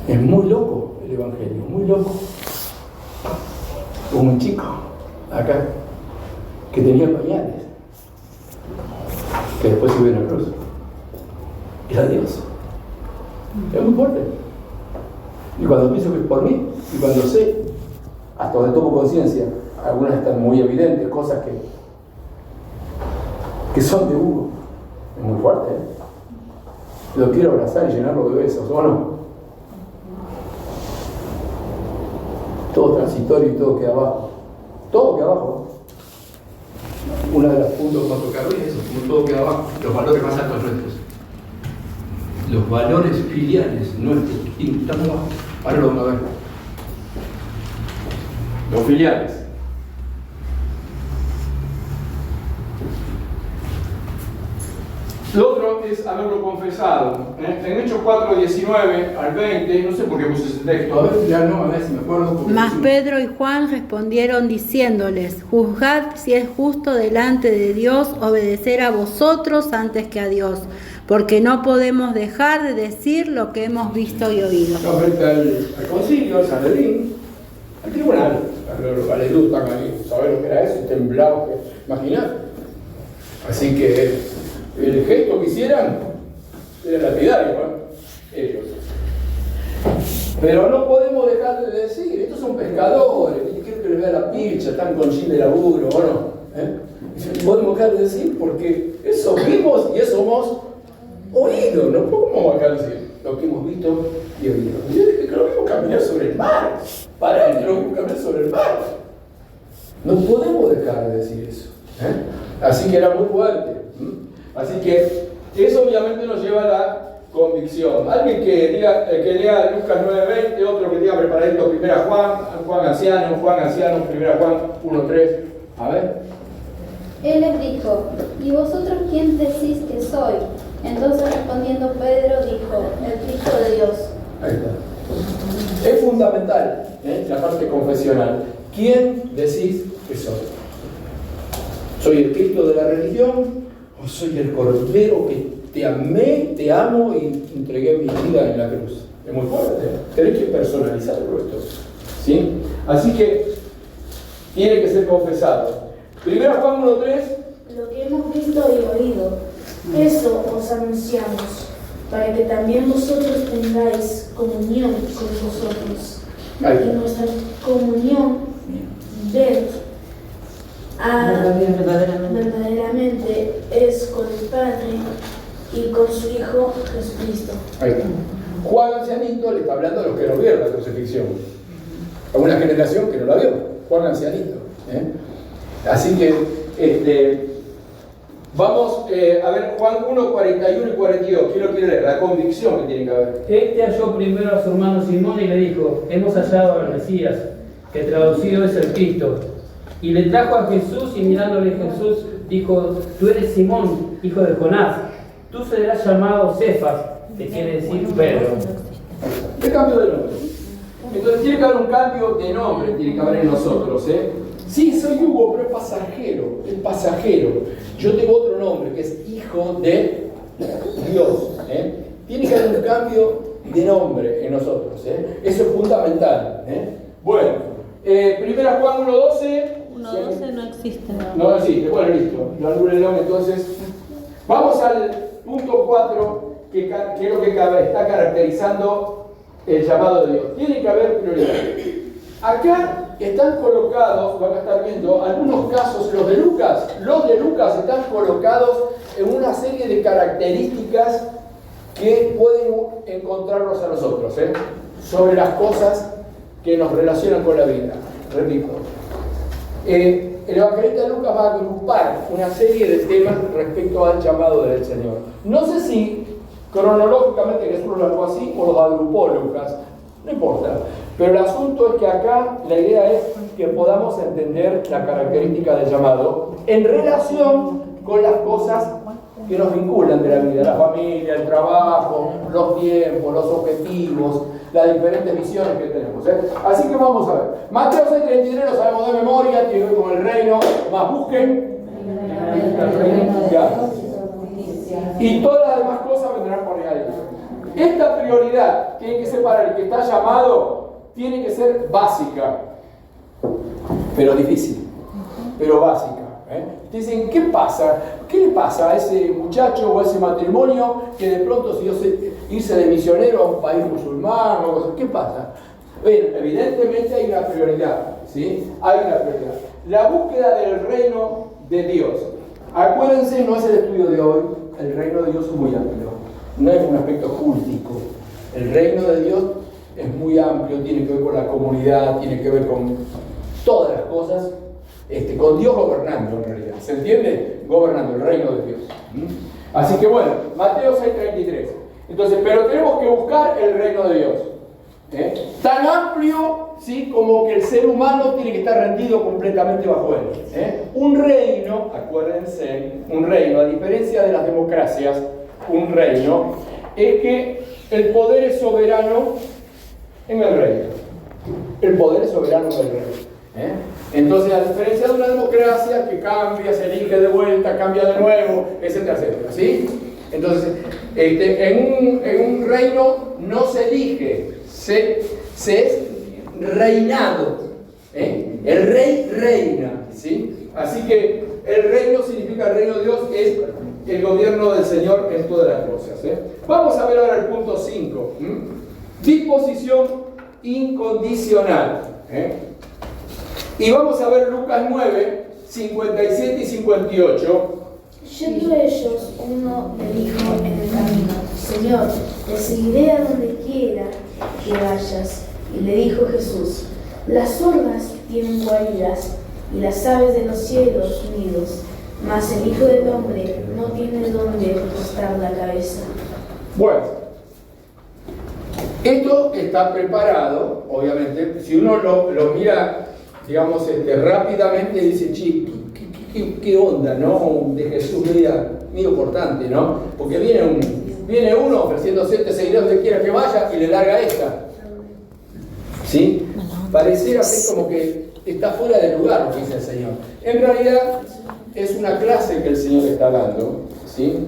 es muy loco el evangelio, muy loco. Hubo un chico acá que tenía pañales, que después subió en la cruz. Era Dios. Es muy fuerte. Y cuando pienso que es por mí, y cuando sé, hasta donde tomo conciencia, algunas están muy evidentes, cosas que son de Hugo. Es muy fuerte, Lo quiero abrazar y llenarlo de besos, ¿o no? Todo transitorio y todo queda abajo. Todo queda abajo. Una de las puntos que va a tocar hoy es eso, como todo queda abajo. Los valores más altos nuestros. Los valores filiales nuestros. Y estamos abajo. Ahora lo vamos a ver. Los filiales. Lo otro es haberlo confesado. En Hechos 4:19 al 20, no sé por qué puse ese texto. A ver, ya no, a ver si me acuerdo. Mas Pedro y Juan respondieron diciéndoles: juzgad si es justo delante de Dios obedecer a vosotros antes que a Dios, porque no podemos dejar de decir lo que hemos visto y oído. Frente al concilio, al Sanedrín, al tribunal, aleluya, están ahí, saber lo que era eso, temblado, imaginar. Así que el gesto que hicieran era lapidario, ellos. Pero no podemos dejar de decir, estos son pescadores, quiero que les vea la pilcha, están con gin de laburo, ¿o no? No podemos dejar de decir porque eso vimos y eso hemos oído, no podemos dejar de decir lo que hemos visto y oído. Yo dije que lo vimos caminar sobre el mar, para él lo vimos caminar sobre el mar. No podemos dejar de decir eso. Así que era muy fuerte. Así que eso obviamente nos lleva a la convicción. Alguien que lea Lucas 9:20, otro que diga preparadito 1 Juan anciano, 1 Juan 1:3. A ver. Él les dijo: ¿y vosotros quién decís que soy? Entonces respondiendo Pedro dijo: el Cristo de Dios. Ahí está. Es fundamental la parte confesional. ¿Quién decís que soy? ¿Soy el Cristo de la religión? ¿O soy el Cordero que te amé, te amo y entregué mi vida en la cruz? Es muy fuerte. Tenés que personalizarlo esto. ¿Sí? Así que tiene que ser confesado. 1 Juan 1:3. Lo que hemos visto y oído, eso os anunciamos, para que también vosotros tengáis comunión con nosotros. Y nuestra comunión verdaderamente es con el Padre y con su Hijo Jesucristo. Ahí está. Juan Ancianito le está hablando a los que no vieron la crucifixión, a una generación que no la vio. Juan Ancianito, Así que vamos a ver Juan 1, 41 y 42. ¿Quién lo quiere leer? La convicción que tiene que haber. Este halló primero a su hermano Simón y le dijo: hemos hallado al Mesías, que traducido es el Cristo. Y le trajo a Jesús, y mirándole Jesús dijo: tú eres Simón, hijo de Jonás, tú serás llamado Cefas, que quiere decir Pedro. ¿Qué cambio de nombre? Entonces tiene que haber un cambio de nombre, tiene que haber en nosotros, Sí, soy Hugo, pero es pasajero. Yo tengo otro nombre, que es Hijo de Dios, Tiene que haber un cambio de nombre en nosotros, Eso es fundamental, Bueno, primera Juan 1.12. 1.12 no existe. No existe, bueno, listo. Lo anúlenlo entonces. Vamos al punto 4, que es lo que está caracterizando el llamado de Dios. Tiene que haber prioridad. Acá están colocados, van a estar viendo algunos casos, los de Lucas están colocados en una serie de características que pueden encontrarnos a nosotros, sobre las cosas que nos relacionan con la vida. Repito, el evangelista Lucas va a agrupar una serie de temas respecto al llamado del Señor. No sé si cronológicamente Jesús lo habló así o los agrupó Lucas, no importa. Pero el asunto es que acá la idea es que podamos entender la característica del llamado en relación con las cosas que nos vinculan de la vida, la familia, el trabajo, los tiempos, los objetivos, las diferentes visiones que tenemos. Así que vamos a ver. Mateo 6:33 lo sabemos de memoria, tiene que ver con el reino, más busquen. Ya. Y todas las demás cosas vendrán por añadidura. Esta prioridad tiene que ser para el que está llamado, tiene que ser básica, pero difícil, pero básica. Dicen, ¿qué pasa? ¿Qué le pasa a ese muchacho o a ese matrimonio que de pronto decidió irse de misionero a un país musulmán o cosas? ¿Qué pasa? Bueno, evidentemente hay una prioridad, ¿sí? Hay una prioridad. La búsqueda del reino de Dios. Acuérdense, no es el estudio de hoy, el reino de Dios es muy amplio, no es un aspecto cultico. El reino de Dios es muy amplio, tiene que ver con la comunidad, tiene que ver con todas las cosas, con Dios gobernando en realidad. ¿Se entiende? Gobernando el reino de Dios. Así que bueno, Mateo 6:33. Entonces, pero tenemos que buscar el reino de Dios. Tan amplio, ¿sí?, como que el ser humano tiene que estar rendido completamente bajo él. Un reino, acuérdense, un reino, a diferencia de las democracias, un reino es que el poder es soberano en el reino. El poder es soberano en el reino. Entonces, a diferencia de una democracia que cambia, se elige de vuelta, cambia de nuevo, etcétera, etcétera, ¿sí? Entonces, en un reino no se elige, se es reinado. El rey reina, ¿sí? Así que el reino significa, el reino de Dios es el gobierno del Señor en todas las cosas. Vamos a ver ahora el punto 5. Disposición incondicional. Y vamos a ver Lucas 9, 57 y 58. Yendo ellos, uno le dijo en el camino: Señor, te seguiré a donde quiera que vayas. Y le dijo Jesús: las zorras tienen guaridas y las aves de los cielos nidos, mas el Hijo del Hombre no tiene donde recostar la cabeza. Bueno, esto está preparado, obviamente. Si uno lo mira, digamos, rápidamente, dice, chico, ¿qué onda, no? De Jesús, medio cortante, ¿no? Porque viene uno ofreciendo 7 seguidores donde quiera que vaya y le larga esta. ¿Sí? Pareciera ser como que está fuera de lugar lo que dice el Señor. En realidad es una clase que el Señor está dando, ¿sí?,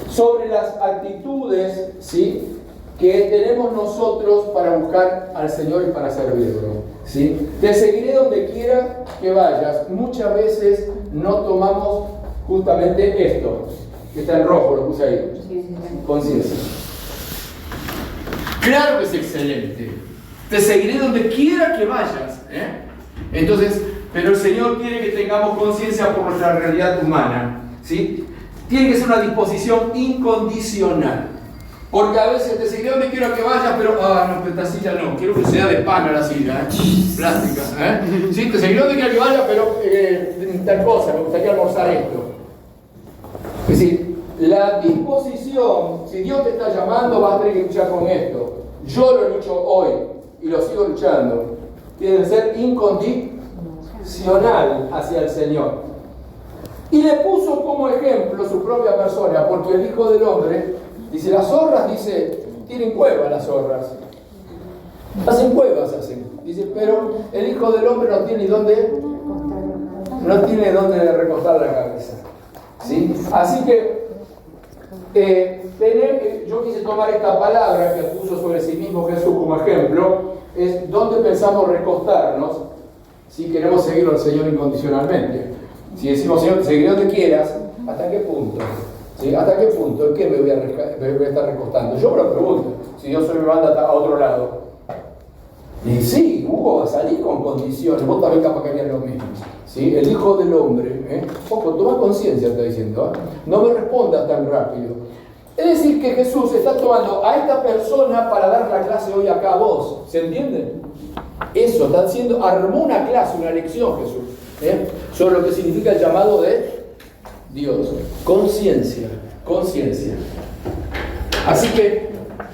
sobre las actitudes, ¿sí?, que tenemos nosotros para buscar al Señor y para servirlo, ¿sí? Te seguiré donde quiera que vayas. Muchas veces no tomamos justamente esto, que está en rojo, lo puse ahí, conciencia. Claro que es excelente. Te seguiré donde quiera que vayas. Entonces, pero el Señor quiere que tengamos conciencia por nuestra realidad humana, ¿sí? Tiene que ser una disposición incondicional. Porque a veces te seguiré donde quiera que vayas, pero no, esta silla no, quiero que sea de pana la silla, plástica. Sí, te seguiré donde quiera que vayas, pero tal cosa, me gustaría almorzar esto. Es decir, la disposición, si Dios te está llamando, vas a tener que luchar con esto. Yo lo lucho hoy y lo sigo luchando. Tiene que ser incondicional hacia el Señor. Y le puso como ejemplo su propia persona, porque el Hijo del Hombre, dice, las zorras, dice, tienen cuevas las zorras. Hacen cuevas, dice, pero el Hijo del Hombre no tiene dónde recostar la cabeza. ¿Sí? Así que yo quise tomar esta palabra que puso sobre sí mismo Jesús como ejemplo, es dónde pensamos recostarnos si queremos seguir al Señor incondicionalmente. Si decimos, Señor, te seguiré donde quieras, ¿hasta qué punto? ¿Sí? ¿Hasta qué punto? ¿En qué me voy a estar recostando? Yo me lo pregunto, si Dios hoy me manda a otro lado. Y sí, Hugo va a salir con condiciones, vos también capaz que harías lo mismo. ¿Sí? El Hijo del Hombre, ojo, toma conciencia, está diciendo, no me respondas tan rápido. Es decir, que Jesús está tomando a esta persona para dar la clase hoy acá a vos, ¿se entiende? Eso, está haciendo, armó una clase, una lección Jesús, sobre lo que significa el llamado de Dios. Conciencia. Así que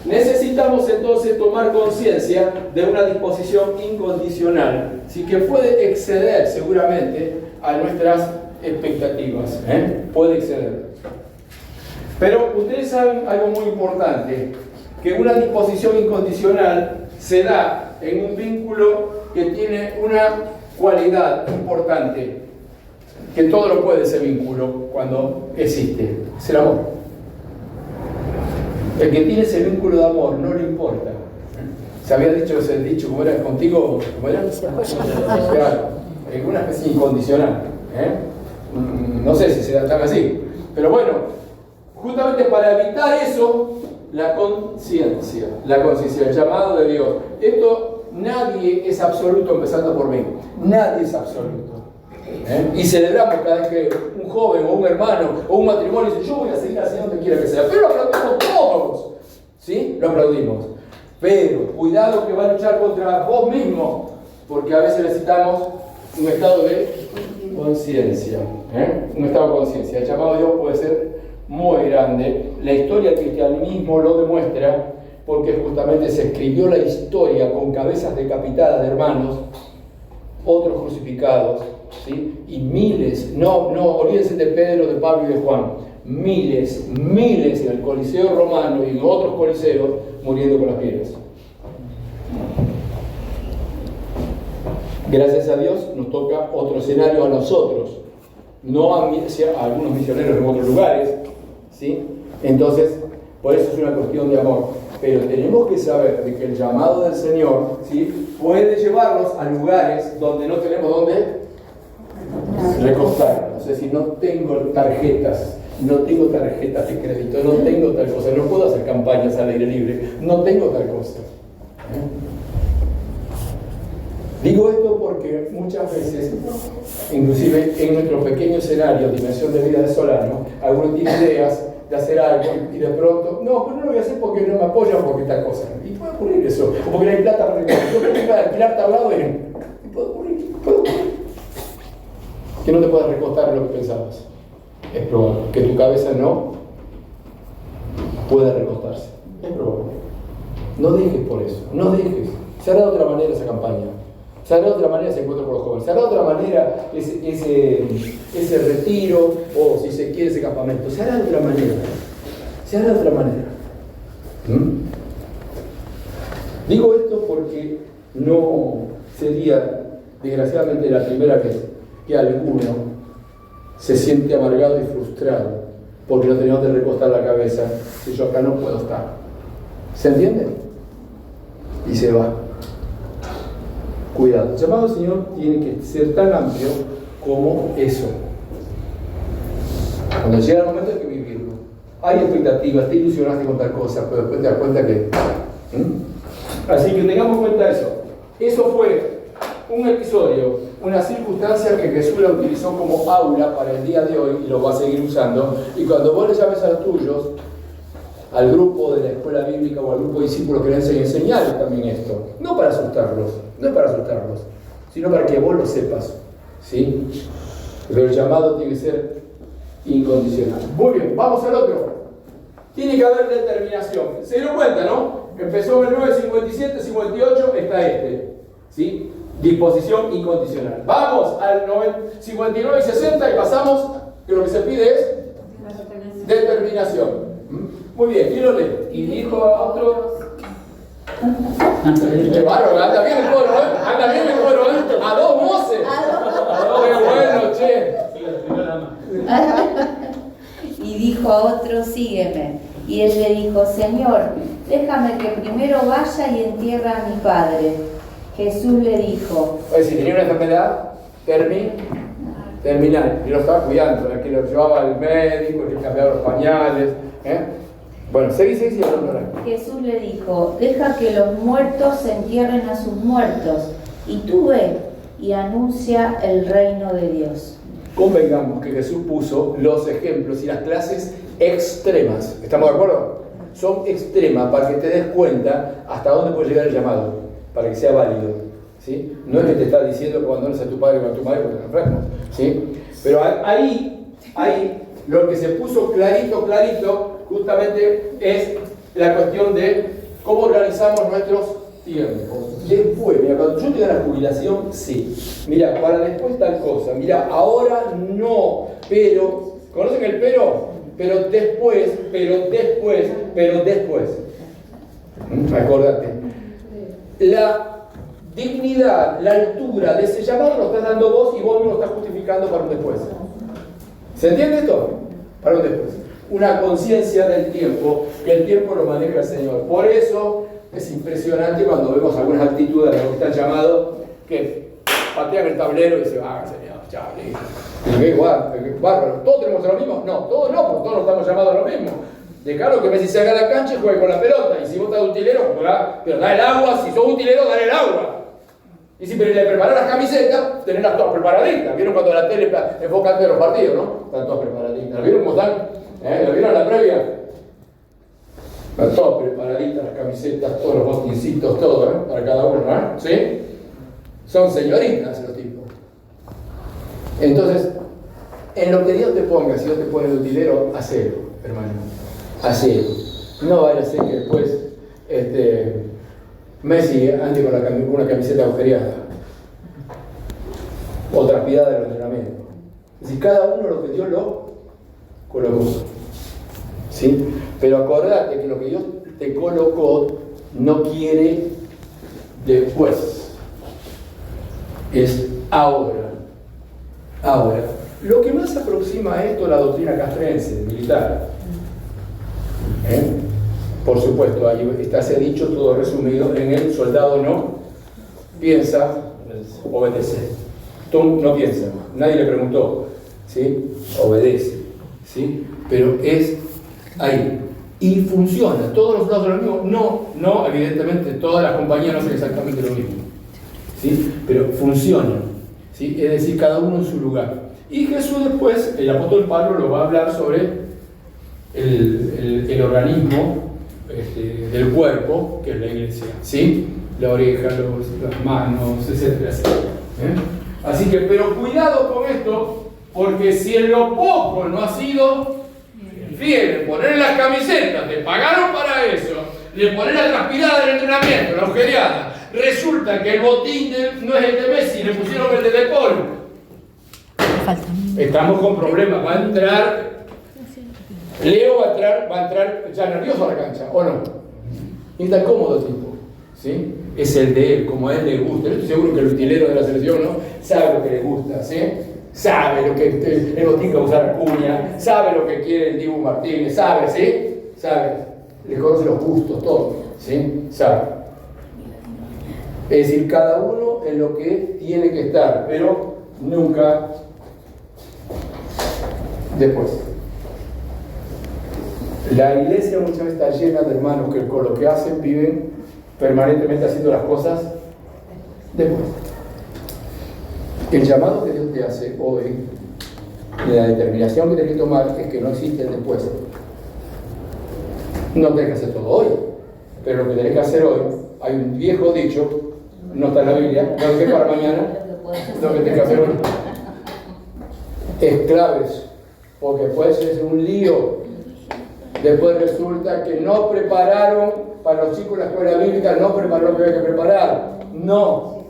necesitamos entonces tomar conciencia de una disposición incondicional, ¿sí? Que puede exceder seguramente a nuestras expectativas, puede exceder. Pero ustedes saben algo muy importante, que una disposición incondicional se da en un vínculo que tiene una cualidad importante, que todo lo puede ese vínculo cuando existe, es el amor. El que tiene ese vínculo de amor no le importa. Se había dicho ese dicho, ¿cómo era? Contigo, ¿cómo era? Claro, una especie incondicional. No sé si se da tan así, pero bueno, justamente para evitar eso, la conciencia, el llamado de Dios. Esto, nadie es absoluto, empezando por mí. Nadie es absoluto. Y celebramos cada vez que un joven o un hermano o un matrimonio dice, yo voy a seguir haciendo donde quiera que sea, pero lo aplaudimos todos, ¿sí? Lo aplaudimos, pero cuidado que va a luchar contra vos mismo, porque a veces necesitamos un estado de conciencia, un estado de conciencia. El llamado de Dios puede ser muy grande. La historia del cristianismo lo demuestra, porque justamente se escribió la historia con cabezas decapitadas de hermanos, otros crucificados, ¿sí? Y miles, no olvídense de Pedro, de Pablo y de Juan, miles en el Coliseo romano y en otros coliseos muriendo con las piedras. Gracias a Dios nos toca otro escenario a nosotros, no a algunos misioneros en otros lugares, ¿sí? Entonces, por eso es una cuestión de amor. Pero tenemos que saber de que el llamado del Señor, ¿sí? Puede llevarnos a lugares donde no tenemos dónde recostarnos. Es decir, no tengo tarjetas de crédito, no tengo tal cosa, no puedo hacer campañas al aire libre, no tengo tal cosa. Digo esto porque muchas veces, inclusive en nuestro pequeño escenario, Dimensión de Vida de Solano, algunos tienen ideas de hacer algo y de pronto, no, pero no lo voy a hacer porque no me apoyan, porque tal cosa. Y puede ocurrir eso, o porque no hay plata para arreglar. Yo tengo que alquilar tablado y puede ocurrir. Que no te puedas recostar en lo que pensabas. Es probable que tu cabeza no pueda recostarse. Es probable. No dejes por eso, no dejes. Se hará de otra manera esa campaña. Se hará de otra manera ese encuentro con los jóvenes. Se hará de otra manera ese retiro, o si se quiere ese campamento. Se hará de otra manera. Se hará de otra manera. Digo esto porque no sería, desgraciadamente, la primera vez que alguno se siente amargado y frustrado porque no tenemos de recostar la cabeza si yo acá no puedo estar. ¿Se entiende? Y se va. Cuidado, el llamado del Señor tiene que ser tan amplio como eso. Cuando llega el momento hay que vivirlo. Hay expectativas, te ilusionaste con tal cosa, pero después te das cuenta que Así que tengamos en cuenta eso. Eso fue un episodio, una circunstancia que Jesús la utilizó como aula para el día de hoy y lo va a seguir usando. Y cuando vos le llames a los tuyos, al grupo de la escuela bíblica o al grupo de discípulos que le enseñar también esto. No para asustarlos, sino para que vos lo sepas. ¿Sí? Pero el llamado tiene que ser incondicional. Muy bien, vamos al otro. Tiene que haber determinación. Se dieron cuenta, ¿no? Empezó en el 9:57, 58, está este. ¿Sí? Disposición incondicional. Vamos al 59 y 60 y pasamos, que lo que se pide es determinación. Muy bien, ¿quién lo lee? Y dijo a otro... Qué bárbaro, anda bien el coro, ¿eh? Anda bien el coro, ¿eh? A dos voces. Qué bueno, che. Y dijo a otro, sígueme. Y él le dijo, Señor, déjame que primero vaya y entierre a mi padre. Jesús le dijo, Oye, si tenía una enfermedad terminal, y lo estaba cuidando, el que lo llevaba al médico, el que cambiaba los pañales, ¿eh? Bueno, seguí hablando. Jesús le dijo, deja que los muertos entierren a sus muertos, y tú ve y anuncia el reino de Dios. Convengamos que Jesús puso los ejemplos y las clases extremas. ¿Estamos de acuerdo? Son extremas para que te des cuenta hasta dónde puede llegar el llamado, para que sea válido. ¿Sí? No es que te está diciendo que abandones a tu padre o a tu madre porque están enfermos. ¿Sí? Pero ahí, lo que se puso clarito, justamente es la cuestión de cómo organizamos nuestros tiempos. Después, mira, cuando yo tenga la jubilación, sí. Mira, para después tal cosa. Mira, ahora no, pero, ¿conocen el pero? Pero después. Acordate. La dignidad, la altura de ese llamado lo estás dando vos y vos mismo lo estás justificando para un después. ¿Se entiende esto? Para un después. Una conciencia del tiempo, que el tiempo lo maneja el Señor. Por eso es impresionante cuando vemos algunas actitudes de los que están llamados que patean el tablero y se van, Señor, chao, listo. Bárbaro, ¿todos tenemos lo mismo? No, todos no, porque todos estamos llamados a lo mismo. Dejalo que Messi se haga la cancha y juegue con la pelota. Y si vos estás utilero, pero da el agua. Si sos utilero, dale el agua. Y si le preparás las camisetas, tenés todas preparaditas. ¿Vieron cuando la tele enfoca antes de los partidos, no? Están todas preparaditas. ¿Vieron cómo están? ¿Lo vieron la previa? Están todas preparaditas las camisetas, todos los botincitos, todo, para cada uno, ¿no? ¿Sí? Son señoritas los tipos. Entonces, en lo que Dios te ponga, si Dios te pone de utilero, hacelo, hermano. Hacelo. No vaya a ser que después Messi ande con una camiseta agujereada o transpirada del entrenamiento. Es decir, cada uno lo que Dios lo colocó. ¿Sí? Pero acordate que lo que Dios te colocó no quiere después. Es ahora. Ahora. Lo que más aproxima a esto es la doctrina castrense, militar. Por supuesto, ahí está ese dicho todo resumido en el soldado no piensa, obedece. Tom no piensa, nadie le preguntó, ¿sí? Obedece, ¿sí? Pero es ahí y funciona. Todos los soldados son lo mismo. No, evidentemente todas las compañías no hacen exactamente lo mismo, ¿sí? Pero funciona, ¿sí? Es decir, cada uno en su lugar. Y Jesús después, el apóstol Pablo lo va a hablar sobre el organismo del cuerpo, que es la iglesia, ¿sí? La oreja, las manos, etcétera, etcétera. Así que, pero cuidado con esto, porque si en lo poco no has sido fiel en poner las camisetas, te pagaron para eso, le poner la transpirada del entrenamiento, la agujereada, resulta que el botín no es el de Messi, le pusieron el de De Paul. Estamos con problemas, va a entrar Leo va a entrar ya nervioso a la cancha, ¿o no? Y está cómodo tipo, ¿sí? Es el de él, como a él le gusta. Yo estoy seguro que el utilero de la selección, ¿no? Sabe lo que le gusta, ¿sí? Sabe lo que el botín que usar Acuña, sabe lo que quiere el Dibu Martínez, sabe, ¿sí? Sabe, le conoce los gustos, todo, ¿sí? Sabe. Es decir, cada uno en lo que tiene que estar, pero nunca después. La iglesia muchas veces está llena de hermanos que con lo que hacen viven permanentemente haciendo las cosas después. El llamado que Dios te hace hoy, la determinación que tienes que tomar, es que no existe el después. No tenés que hacer todo hoy, pero lo que tenés que hacer hoy, hay un viejo dicho, no está en la Biblia, no es para mañana, lo que tenés que hacer hoy. Es claves, porque puede ser un lío. Después resulta que no prepararon para los chicos de la escuela bíblica, no prepararon lo que había que preparar. No.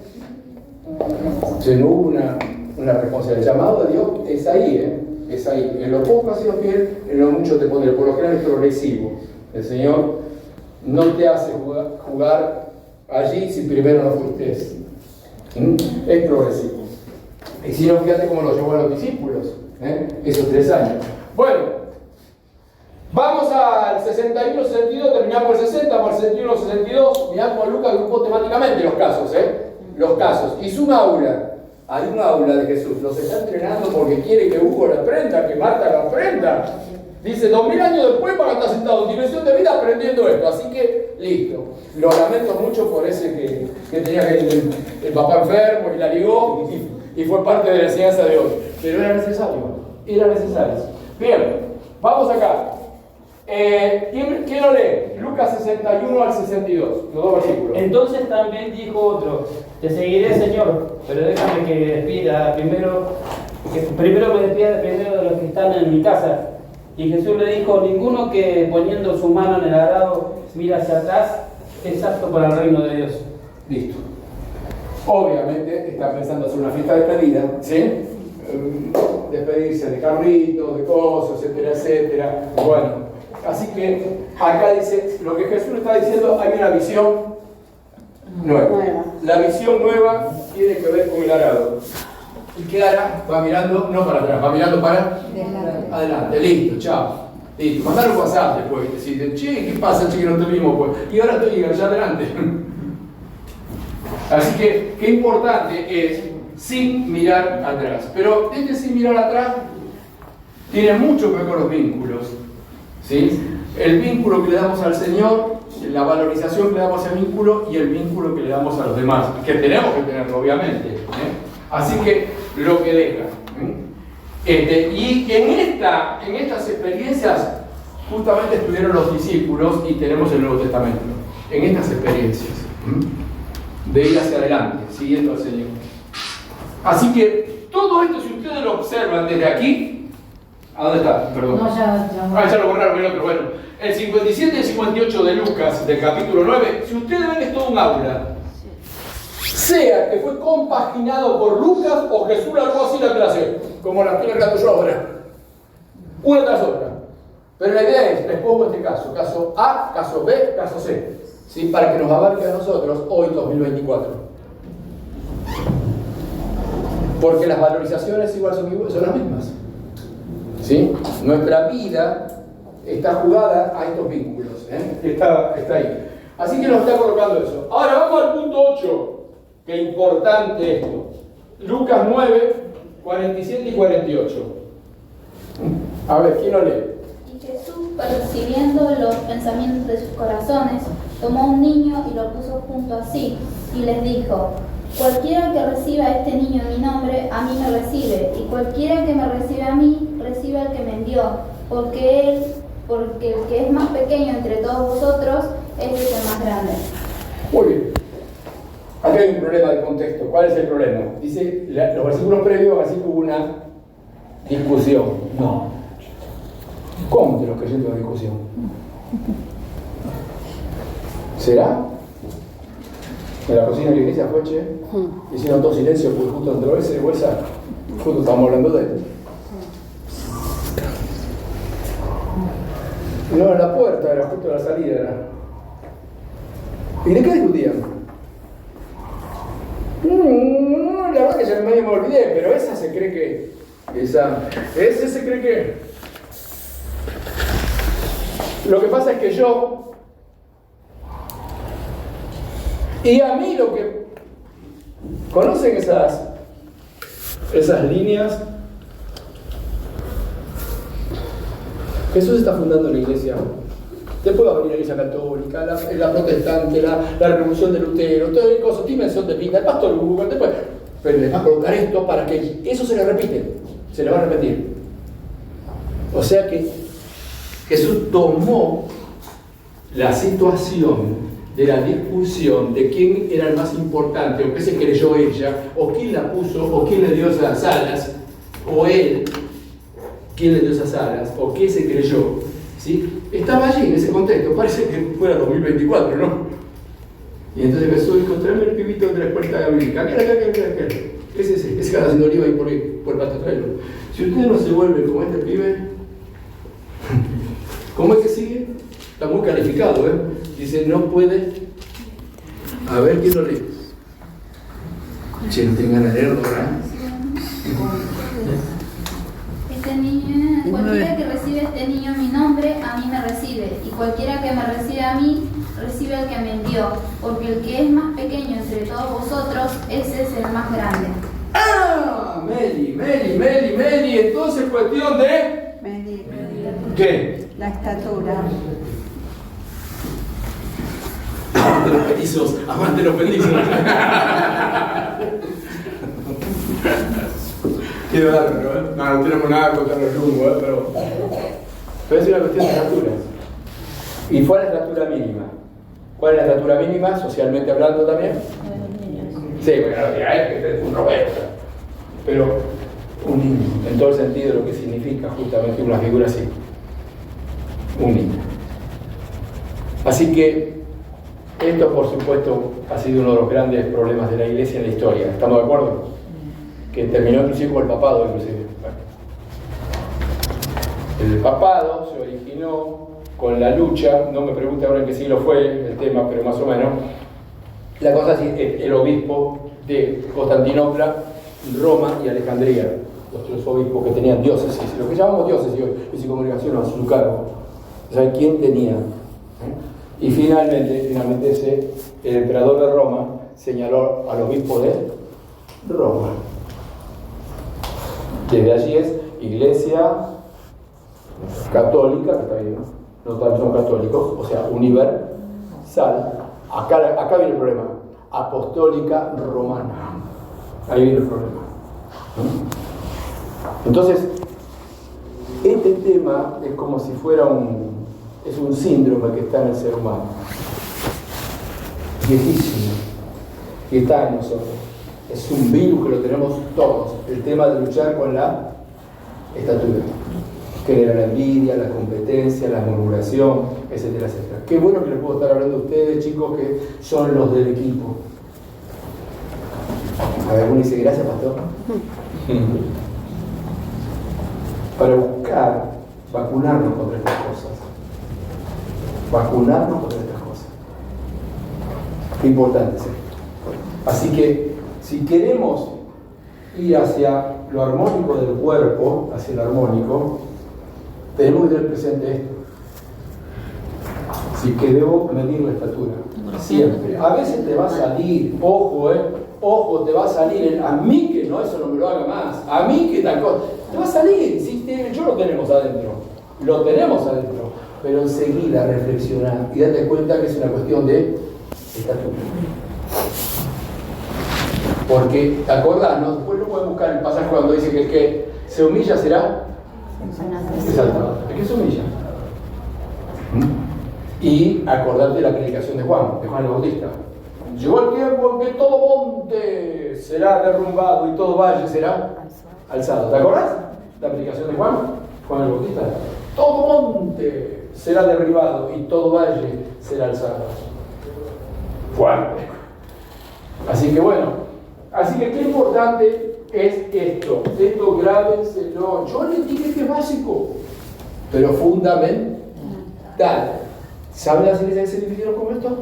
Si no hubo una responsabilidad. El llamado de Dios es ahí, es ahí. En lo poco has sido fiel, en lo mucho te pondré. Por lo general es progresivo. El Señor no te hace jugar allí si primero no fuiste. Es progresivo. Y si no, fíjate cómo lo llevó a los discípulos, esos 3 años. Bueno, vamos al 61-62, terminamos el 60, vamos al 61-62. Mirá cómo Lucas agrupó temáticamente los casos, los casos. Hizo un aula. Hay un aula de Jesús. Los está entrenando porque quiere que Hugo la aprenda, que Marta la aprenda. Dice, 2000 años después van a estar sentados en dimensión de vida aprendiendo esto. Así que, listo. Lo lamento mucho por ese que tenía el papá enfermo y la ligó y fue parte de la enseñanza de hoy. Pero era necesario. Era necesario. Bien, vamos acá. ¿Quién lo lee? Lucas 61 al 62, los 2 versículos. Entonces también dijo otro: te seguiré, Señor, pero déjame que despida primero me despida primero de los que están en mi casa. Y Jesús le dijo: ninguno que poniendo su mano en el arado mira hacia atrás es apto para el reino de Dios. Listo. Obviamente está pensando hacer una fiesta de despedida, ¿sí? Despedirse de carritos, de cosas, etcétera, etcétera. Bueno, así que acá dice, lo que Jesús está diciendo, hay una visión nueva. La visión nueva tiene que ver con el arado. ¿Y qué hará? Va mirando, no para atrás, va mirando para adelante. Listo, chao. Listo. Mandar un WhatsApp después. Decirte, che, ¿qué pasa, che, que no te vimos? Pues? Y ahora estoy allá adelante. Así que, qué importante es sin mirar atrás. Pero este sin mirar atrás tiene mucho que ver con los vínculos. ¿Sí? El vínculo que le damos al Señor, la valorización que le damos al vínculo y el vínculo que le damos a los demás. Que tenemos que tenerlo, obviamente. Así que lo que deja. Y en estas experiencias justamente estuvieron los discípulos y tenemos el Nuevo Testamento. En estas experiencias de ir hacia adelante, siguiendo al Señor. Así que todo esto, si ustedes lo observan desde aquí, ¿a dónde está? Perdón. No, ya lo borraron el otro. Bueno, el 57 y el 58 de Lucas, del capítulo 9, si ustedes ven, es todo un aula. Sea que fue compaginado por Lucas o Jesús largó así la clase, como la estoy largando yo ahora, una tras otra. Pero la idea es, les pongo este caso A, caso B, caso C, ¿sí? Para que nos abarque a nosotros hoy 2024. Porque las valorizaciones igual son las mismas, ¿sí? Nuestra vida está jugada a estos vínculos, está ahí. Así que nos está colocando eso. Ahora vamos al punto 8. Qué importante esto. Lucas 9, 47 y 48. A ver, ¿quién lo lee? Y Jesús, percibiendo los pensamientos de sus corazones, tomó un niño y lo puso junto a sí, y les dijo: cualquiera que reciba a este niño en mi nombre, a mí me recibe, y cualquiera que me recibe a mí, recibe al que me envió, porque el que es más pequeño entre todos vosotros, es el más grande. Muy bien. Aquí hay un problema de contexto. ¿Cuál es el problema? Dice, los versículos previos, así que hubo una discusión. No. ¿Cómo de los creyentes una discusión? ¿Será? En la cocina de la iglesia fue, che, hicieron todo silencio porque justo entró ese de bolsa, justo estamos hablando de él. No, en la puerta, era justo la salida. Era. ¿Y de qué discutían? La verdad que ya medio me olvidé, pero esa se cree que... Ese se cree que... Lo que pasa es que yo... Y a mí lo que... ¿Conocen esas líneas? Jesús está fundando la iglesia Después va a venir la Iglesia Católica, la Protestante, la Revolución de Lutero, todo el coso, dimensión de vida, el pastor Google, después. Pero les va a colocar esto para que eso se le repite, se le va a repetir. O sea que Jesús tomó la situación de la discusión de quién era el más importante, o qué se creyó ella, o quién la puso, o quién le dio esas alas, o él, quién le dio esas alas, o qué se creyó, ¿sí? Estaba allí en ese contexto, parece que fuera 2024, ¿no? Y entonces Jesús dijo, tráeme el pibito de la escuela bíblica, aquel. Ese que está haciendo oliva ahí por el pasto, tráelo. Si usted no se vuelve como este pibe, ¿cómo es que sigue? Está muy calificado, ¿eh? Dice, no puede. A ver, ¿quién lo lee? Che, no tengan ganas de leerlo, ¿verdad? Cualquiera que recibe a este niño mi nombre, a mí me recibe. Y cualquiera que me recibe a mí, recibe al que me envió. Porque el que es más pequeño entre todos vosotros, ese es el más grande. ¡Ah! Meli. Entonces, cuestión de... Medir. ¿Qué? La estatura. Amante los petizos. Qué bárbaro, ¿eh? No tenemos nada contra los lungos, pero es una cuestión de estaturas. ¿Y cuál es la estatura mínima? ¿Cuál es la estatura mínima, socialmente hablando también? Sí, bueno, es un Roberto. Pero un niño, en todo el sentido de lo que significa justamente una figura así. Un niño. Así que esto, por supuesto, ha sido uno de los grandes problemas de la Iglesia en la historia. ¿Estamos de acuerdo? Que terminó inclusive con el papado, inclusive. Bueno. El papado se originó con la lucha, no me pregunte ahora en qué siglo fue el tema, pero más o menos. La cosa es el obispo de Constantinopla, Roma y Alejandría, los tres obispos que tenían diócesis, lo que llamamos diócesis hoy, y su congregación a su cargo. ¿Saben quién tenía? Y finalmente el emperador de Roma señaló al obispo de Roma. Desde allí es Iglesia Católica, que está bien, no todos son católicos, o sea, universal. Acá viene el problema. Apostólica romana. Ahí viene el problema. Entonces, este tema es como si fuera un síndrome que está en el ser humano. Viejísimo. Que está en nosotros. Es un virus que lo tenemos todos. El tema de luchar con la estatura. Genera la envidia, la competencia, la murmuración, etcétera, etcétera. Qué bueno que les puedo estar hablando a ustedes, chicos, que son los del equipo. A ver, uno dice, gracias, pastor. Para buscar vacunarnos contra estas cosas. Vacunarnos contra estas cosas. Qué importante es esto. Así que, si queremos ir hacia lo armónico del cuerpo, hacia el armónico, tenemos que tener presente esto. Así que debo medir la estatura. Siempre. A veces te va a salir, ojo, te va a salir a mí que no, eso no me lo haga más, a mí que tal cosa, te va a salir, ¿sí? Yo lo tenemos adentro, pero enseguida reflexionar y date cuenta que es una cuestión de estatura. Porque, acordarnos, después lo pueden buscar el pasaje cuando dice que el que se humilla será exaltado. El que se humilla. Y acordarte de la predicación de Juan el Bautista. Llegó el tiempo en que todo monte será derrumbado y todo valle será alzado. ¿Te acordás? La predicación de Juan el Bautista. Todo monte será derribado y todo valle será alzado. Fuerte. Así que bueno. Así que qué importante es esto. Esto grábenselo. Yo les dije que es básico, pero fundamental. ¿Saben las iglesias que se dividieron con esto?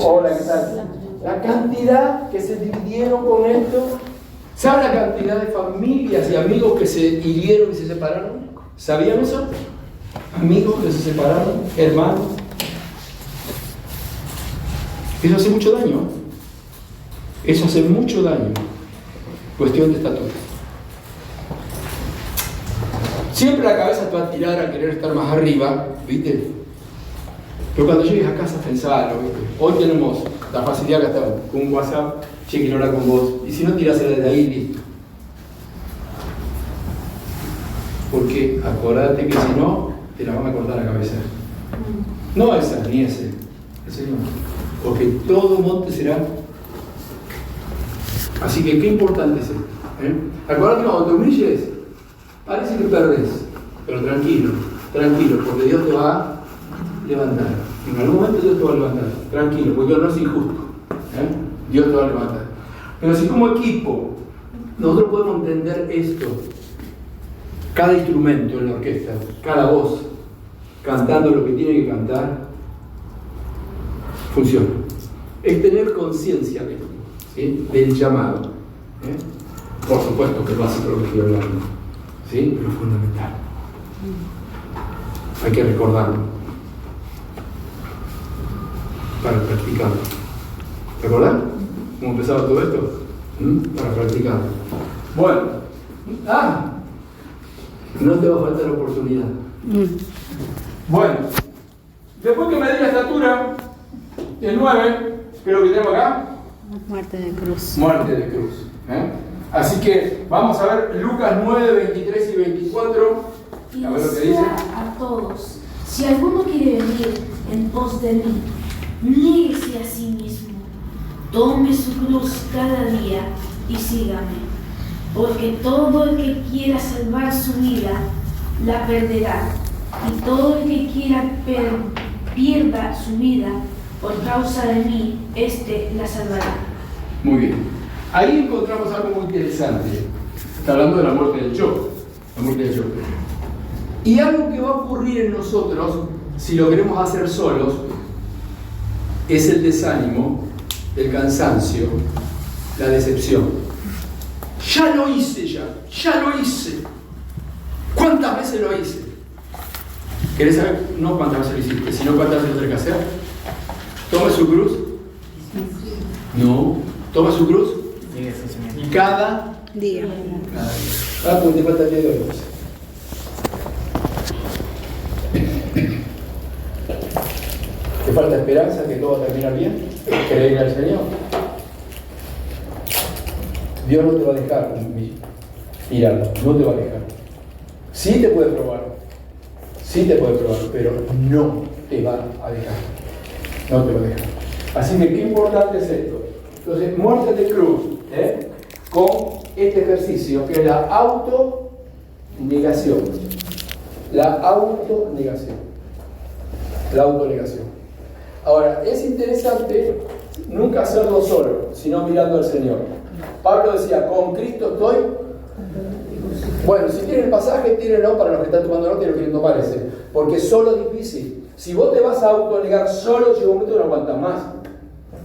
Hola, ¿qué tal? La cantidad que se dividieron con esto. ¿Saben la cantidad de familias y amigos que se hirieron y se separaron? ¿Sabían eso? Amigos que se separaron, hermanos. Eso hace mucho daño. Eso hace mucho daño. Cuestión de estatura. Siempre la cabeza te va a tirar a querer estar más arriba, ¿viste? Pero cuando llegues a casa, pensalo, ¿viste? Hoy tenemos la facilidad que hasta con un WhatsApp, chequen ahora con vos. Y si no, tirásela desde ahí, listo. Porque acordate que si no, te la van a cortar la cabeza. No esa, ni ese. El Señor. Porque todo monte será. Así que qué importante es esto. Acordate que cuando te humilles, parece que perdés. Pero tranquilo, tranquilo, porque Dios te va a levantar. En algún momento Dios te va a levantar. Tranquilo, porque Dios no es injusto. Dios te va a levantar. Pero si como equipo nosotros podemos entender esto, cada instrumento en la orquesta, cada voz, cantando lo que tiene que cantar, funciona. Es tener conciencia de esto, ¿sí? Del llamado. Por supuesto que es básico lo que estoy hablando, ¿sí? Pero es fundamental. Hay que recordarlo para practicarlo. ¿Recordar cómo empezaba todo esto? Para practicarlo. Bueno, no te va a faltar oportunidad. Bueno, después que me di la estatura, el 9, creo que tenemos acá. Muerte de cruz. Muerte de cruz. Así que vamos a ver Lucas 9, 23 y 24. Y A ver lo que decía dice. a todos: si alguno quiere venir en pos de mí, niéguese a sí mismo, tome su cruz cada día y sígame. Porque todo el que quiera salvar su vida, la perderá. Y todo el que quiera pierda su vida por causa de mí, la salvará. Muy bien. Ahí encontramos algo muy interesante. Está hablando de la muerte del yo. La muerte del yo. Y algo que va a ocurrir en nosotros, si lo queremos hacer solos, es el desánimo, el cansancio, la decepción. Ya lo hice, ya lo hice. ¿Cuántas veces lo hice? ¿Querés saber? No cuántas veces lo hiciste, sino cuántas veces lo tenés que hacer. Tome su cruz. No. Toma su cruz. Y cada Día. porque te falta el día de hoy. ¿Te falta esperanza que todo va a terminar bien? ¿Creer en el Señor? Dios no te va a dejar mirarlo, no te va a dejar. Sí te puede probar, pero no te va a dejar. No te va a dejar. Así que qué importante es esto. Entonces, muerte de cruz, con este ejercicio que es la autonegación. La autonegación. Ahora, es interesante nunca hacerlo solo, sino mirando al Señor. Pablo decía, con Cristo estoy. Bueno, si tienen el pasaje, tírenlo para los que están tomando nota y los que quieren tomar ese. Porque solo es difícil. Si vos te vas a autonegar solo, llega un momento que no aguantas más.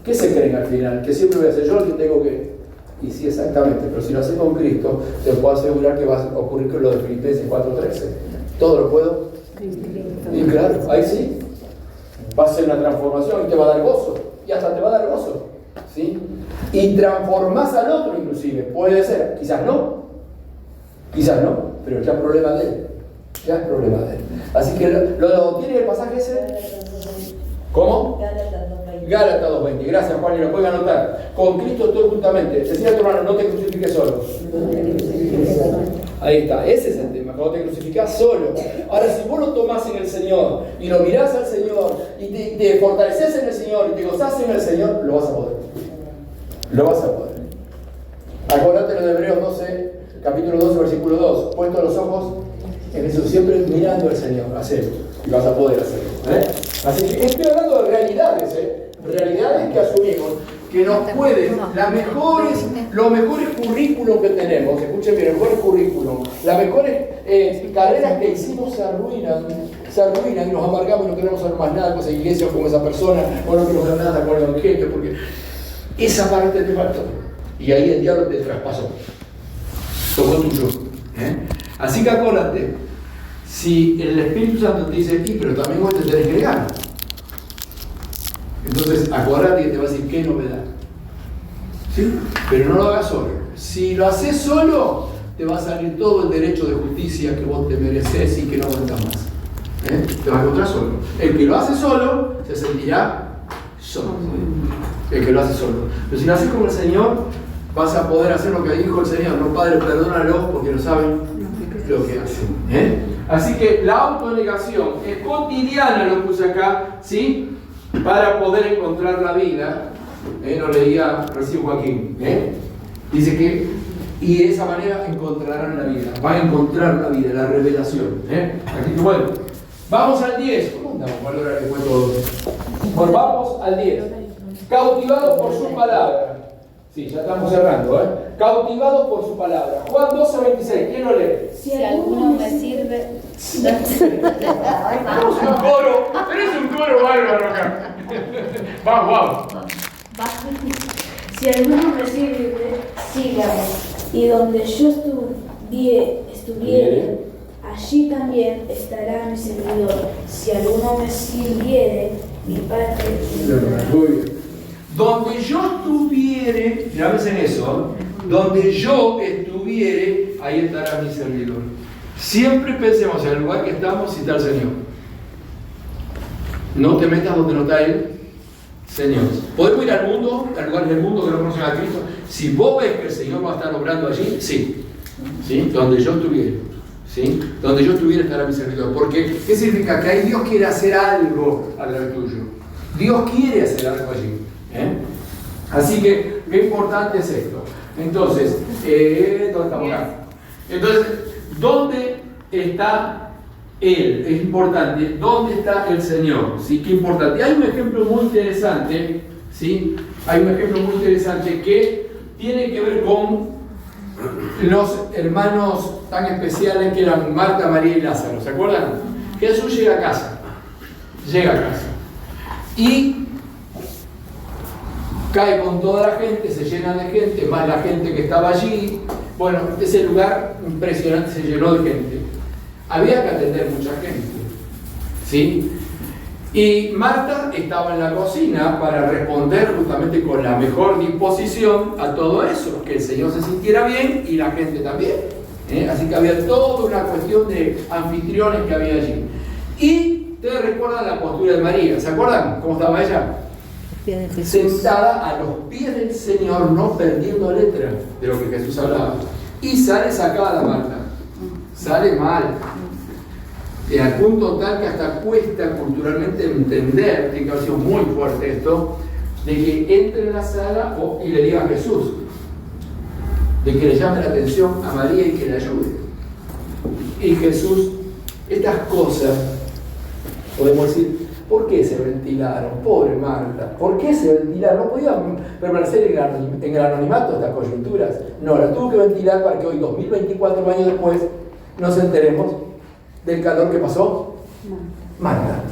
¿Qué se creen al final? Que siempre voy a ser yo el que tengo que... Y sí, exactamente, pero si lo haces con Cristo, te puedo asegurar que va a ocurrir con lo de Filipenses 4:13. Todo lo puedo. Y claro, ahí sí. Va a ser una transformación y te va a dar gozo. Y hasta te va a dar gozo. ¿Sí? Y transformás al otro inclusive. Puede ser, quizás no, pero ya es problema de él. Así que lo tiene el pasaje ese. ¿Cómo? Gálatas 2:20. Gracias, Juan, y lo pueden anotar. Con Cristo estoy juntamente. Decía a tu hermano, no te crucifiques solo. Ahí está, ese es el tema, cuando te crucificás solo. Ahora, si vos lo tomás en el Señor y lo mirás al Señor y te fortaleces en el Señor y te gozás en el Señor, lo vas a poder. Acordate lo de Hebreos 12, capítulo 12, versículo 2. Puesto los ojos en Jesús, siempre mirando al Señor. Hacelo y vas a poder hacerlo. Así que estoy hablando de realidades, realidades que asumimos, que nos pueden, los mejores currículos que tenemos, escuchen bien, los mejores currículos, las mejores carreras que hicimos se arruinan y nos amargamos y no queremos saber más nada con esa iglesia o con esa persona, o no queremos saber nada con el evangelio, porque esa parte te faltó. Y ahí el diablo te traspasó. Tocó tu yo. Así que acuérdate, si el Espíritu Santo te dice, pero también vos te tenés que negar. Entonces, acuérdate que te va a decir qué novedad. ¿Sí? Pero no lo hagas solo. Si lo haces solo, te va a salir todo el derecho de justicia que vos te mereces y que no aguantas más. Te vas a encontrar solo. El que lo hace solo se sentirá solo. El que lo hace solo. Pero si lo haces como el Señor, vas a poder hacer lo que dijo el Señor. No, Padre, perdónalos porque no saben lo que hacen. Así que la autonegación es cotidiana, lo puse acá, ¿sí? Para poder encontrar la vida. Lo leía recién Joaquín. Dice que, y de esa manera encontrarán la vida. Van a encontrar la vida, la revelación. Así que bueno, vamos al 10. ¿Cómo andamos? ¿Cuál hora le cuento todo? Bueno, vamos al 10. Cautivado por su palabra. Sí, ya estamos cerrando, Cautivado por su palabra. Juan 12:26. ¿Quién lo lee? Si alguno me sirve. Tenemos un coro. Tenés un coro bárbaro acá. Vamos. Si alguno me sirve, sígame. Y donde yo estuviere, allí también estará mi servidor. Si alguno me sirviere, mi Padre Muy bien. Donde yo estuviere, mirá, en eso, donde yo estuviere, ahí estará mi servidor. Siempre pensemos en el lugar que estamos y está el Señor. No te metas donde no está Él, Señor. Podemos ir al mundo, al lugar del mundo que no conocen a Cristo. Si vos ves que el Señor va a estar obrando allí, sí. ¿Sí? Donde yo estuviere. ¿Sí? Donde yo estuviera estará mi servidor. Porque, ¿qué significa? Que ahí Dios quiere hacer algo a través tuyo. Dios quiere hacer algo allí. Así que, qué importante es esto. Entonces, ¿dónde estamos acá? Entonces, ¿dónde está Él? Es importante. ¿Dónde está el Señor? ¿Sí? Qué importante. Hay un ejemplo muy interesante, ¿sí? Hay un ejemplo muy interesante que tiene que ver con los hermanos tan especiales que eran Marta, María y Lázaro. ¿Se acuerdan? Jesús llega a casa. Y cae con toda la gente, se llena de gente, más la gente que estaba allí. Bueno, ese lugar impresionante se llenó de gente. Había que atender mucha gente, ¿sí? Y Marta estaba en la cocina para responder justamente con la mejor disposición a todo eso, que el Señor se sintiera bien y la gente también. Así que había toda una cuestión de anfitriones que había allí. Y ustedes recuerdan la postura de María, ¿se acuerdan cómo estaba ella? Sentada a los pies del Señor, no perdiendo letra de lo que Jesús hablaba. Y sale sacada Marta, sale mal, al punto tal que hasta cuesta culturalmente entender, tiene que haber sido muy fuerte esto, de que entre en la sala y le diga a Jesús, de que le llame la atención a María y que le ayude. Y Jesús, estas cosas, podemos decir, ¿por qué se ventilaron? Pobre Marta, ¿por qué se ventilaron? ¿No podían permanecer en el anonimato estas coyunturas? No, la tuvo que ventilar para que hoy, 2024 años después, nos enteremos del calor que pasó Marta.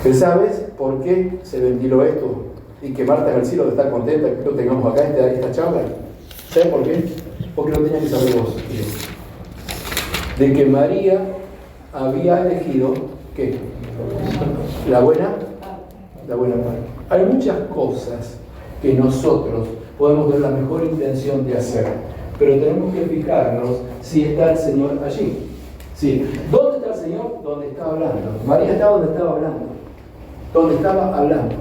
¿Pero sabes por qué se ventiló esto? Y que Marta en el cielo está contenta que lo tengamos acá, esta charla. ¿Sabes por qué? Porque lo tenías que saber vos. De que María había elegido, ¿qué? La buena parte. Hay muchas cosas que nosotros podemos tener la mejor intención de hacer, pero tenemos que fijarnos si está el Señor allí. ¿Sí? ¿Dónde está el Señor? Donde está hablando. María estaba donde estaba hablando. Donde estaba hablando.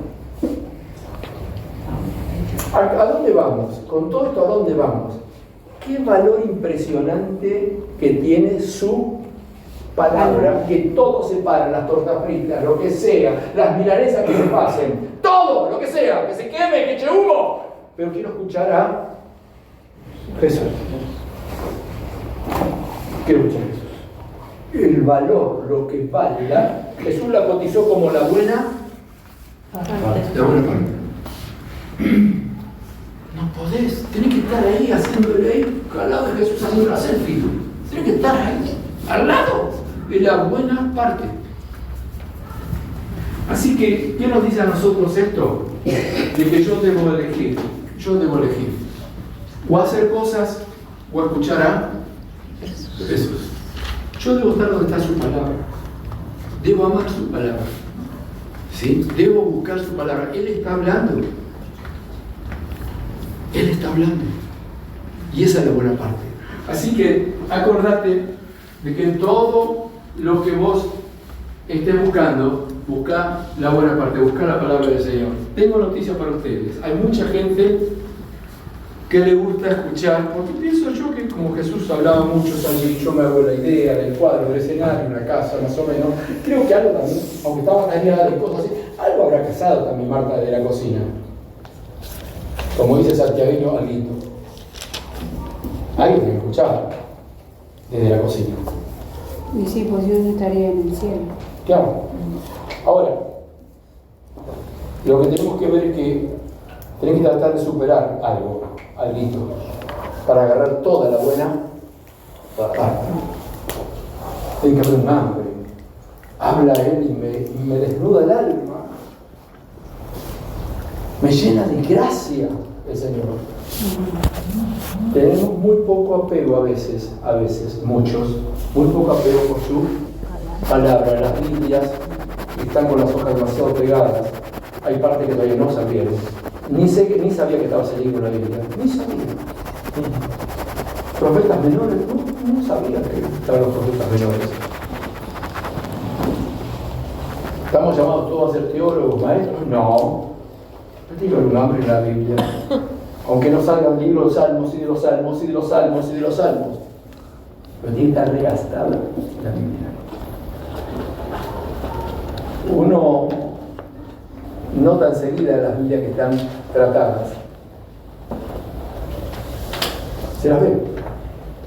¿A dónde vamos? Con todo esto, ¿a dónde vamos? Qué valor impresionante que tiene su palabra, que todo se para, las tortas fritas, lo que sea, las milanesas que se pasen, todo, lo que sea, que se queme, que eche humo. Pero quiero escuchar a Jesús. Quiero escuchar a Jesús. El valor, lo que valga, Jesús la cotizó como la buena parte. No podés, tenés que estar ahí haciéndole ahí, al lado de Jesús haciendo una selfie. Tenés que estar ahí, al lado de la buena parte. Así que, ¿qué nos dice a nosotros esto? De que yo debo elegir. Yo debo elegir. O hacer cosas, o escuchar a Jesús. Yo debo estar donde está su palabra. Debo amar su palabra. ¿Sí? Debo buscar su palabra. Él está hablando. Él está hablando. Y esa es la buena parte. Así que acordate de que en todo lo que vos estés buscando, busca la buena parte, busca la palabra del Señor. Tengo noticias para ustedes. Hay mucha gente que le gusta escuchar, porque pienso yo que como Jesús hablaba muchos años, yo me hago la idea del cuadro, del escenario, una casa más o menos, creo que algo también, aunque estaba tareada de cosas así, algo habrá casado también Marta de la cocina. Como dice Santiagueño, alguito. Alguien me escuchaba desde la cocina. Y sí, pues yo no estaría en el cielo. Claro. Ahora, lo que tenemos que ver es que tenés que tratar de superar alguito, para agarrar toda la buena parte. Tenés que haber un hambre. Habla él y me desnuda el alma. Me llena de gracia el Señor. Tenemos muy poco apego a veces, muchos, muy poco apego por su palabra. Las Biblias están con las hojas demasiado pegadas. Hay partes que todavía no sabían. Ni sabía que estaba ese libro en la Biblia. Ni sabía. Profetas menores, no sabía que estaban los profetas menores. ¿Estamos llamados todos a ser teólogos, maestros? No. Digo el nombre en la Biblia. Aunque no salgan libros de salmos y de los salmos y de los salmos y de los salmos. Pero tiene que estar regastada la Biblia. Uno nota enseguida las Biblias que están tratadas. Se las ve,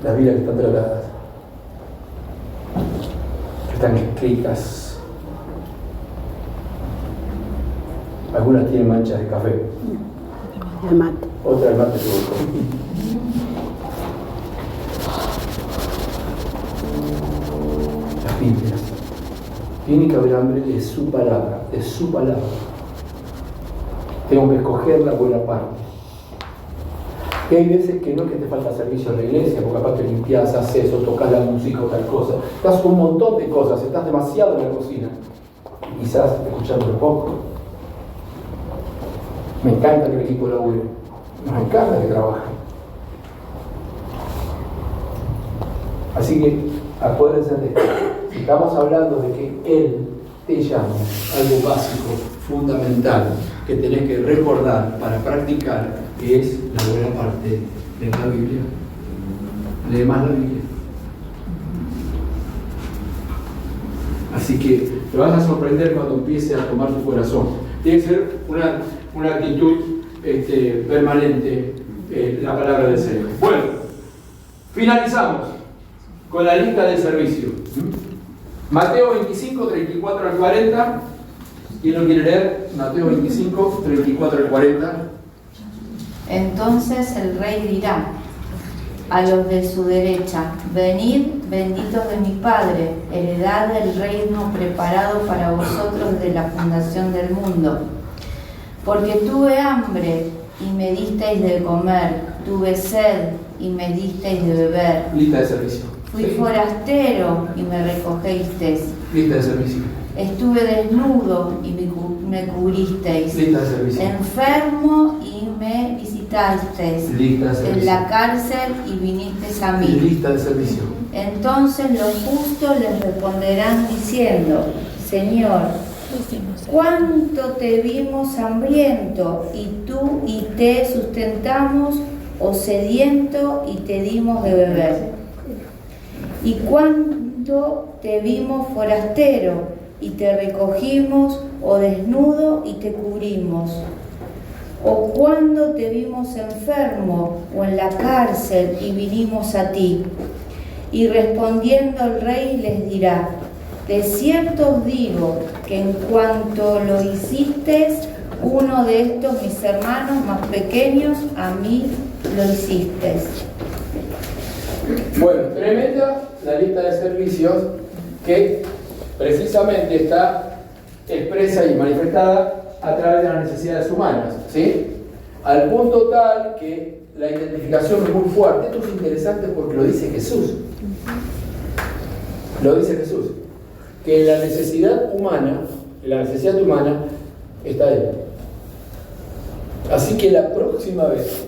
las Biblias que están tratadas. Que están escritas. Algunas tienen manchas de café. El mate. Otra el mate se volcó. Las Biblias. Tiene que haber hambre de su palabra, de su palabra. Tengo que escoger la buena parte. Y hay veces que no es que te falta servicio en la iglesia, porque aparte limpias, haces eso, tocas la música o tal cosa. Estás con un montón de cosas, estás demasiado en la cocina. Y quizás escuchando poco. Me encanta que el equipo labure. Nos encanta que trabajen. Así que acuérdense de esto. Si estamos hablando de que Él te llama, algo básico, fundamental, que tenés que recordar para practicar, es la buena parte de la Biblia. Lee más la Biblia. Así que te vas a sorprender cuando empiece a tomar tu corazón. Tiene que ser una actitud permanente, la palabra del Señor. Bueno, finalizamos con la lista de servicio. Mateo 25, 34 al 40. ¿Quién lo quiere leer? Mateo 25, 34 al 40. Entonces el rey dirá a los de su derecha: venid, benditos de mi Padre, heredad del reino preparado para vosotros desde la fundación del mundo. Porque tuve hambre y me disteis de comer, tuve sed y me disteis de beber. Lista de servicio. Fui forastero y me recogisteis. Lista de servicio. Estuve desnudo y me cubristeis. Lista de servicio. Enfermo y me visitasteis. Lista de servicio. En la cárcel y vinisteis a mí. Lista de servicio. Entonces los justos les responderán diciendo: Señor, ¿cuánto te vimos hambriento y te sustentamos, o sediento y te dimos de beber? ¿Y cuánto te vimos forastero y te recogimos, o desnudo y te cubrimos? ¿O cuándo te vimos enfermo o en la cárcel y vinimos a ti? Y respondiendo el rey les dirá: de cierto os digo que en cuanto lo hicisteis uno de estos mis hermanos más pequeños, a mí lo hicisteis. Bueno, tremenda la lista de servicios que precisamente está expresa y manifestada a través de las necesidades humanas, ¿sí? Al punto tal que la identificación es muy fuerte. Esto es interesante porque lo dice Jesús. Lo dice Jesús. Que en la necesidad humana está Él. Así que la próxima vez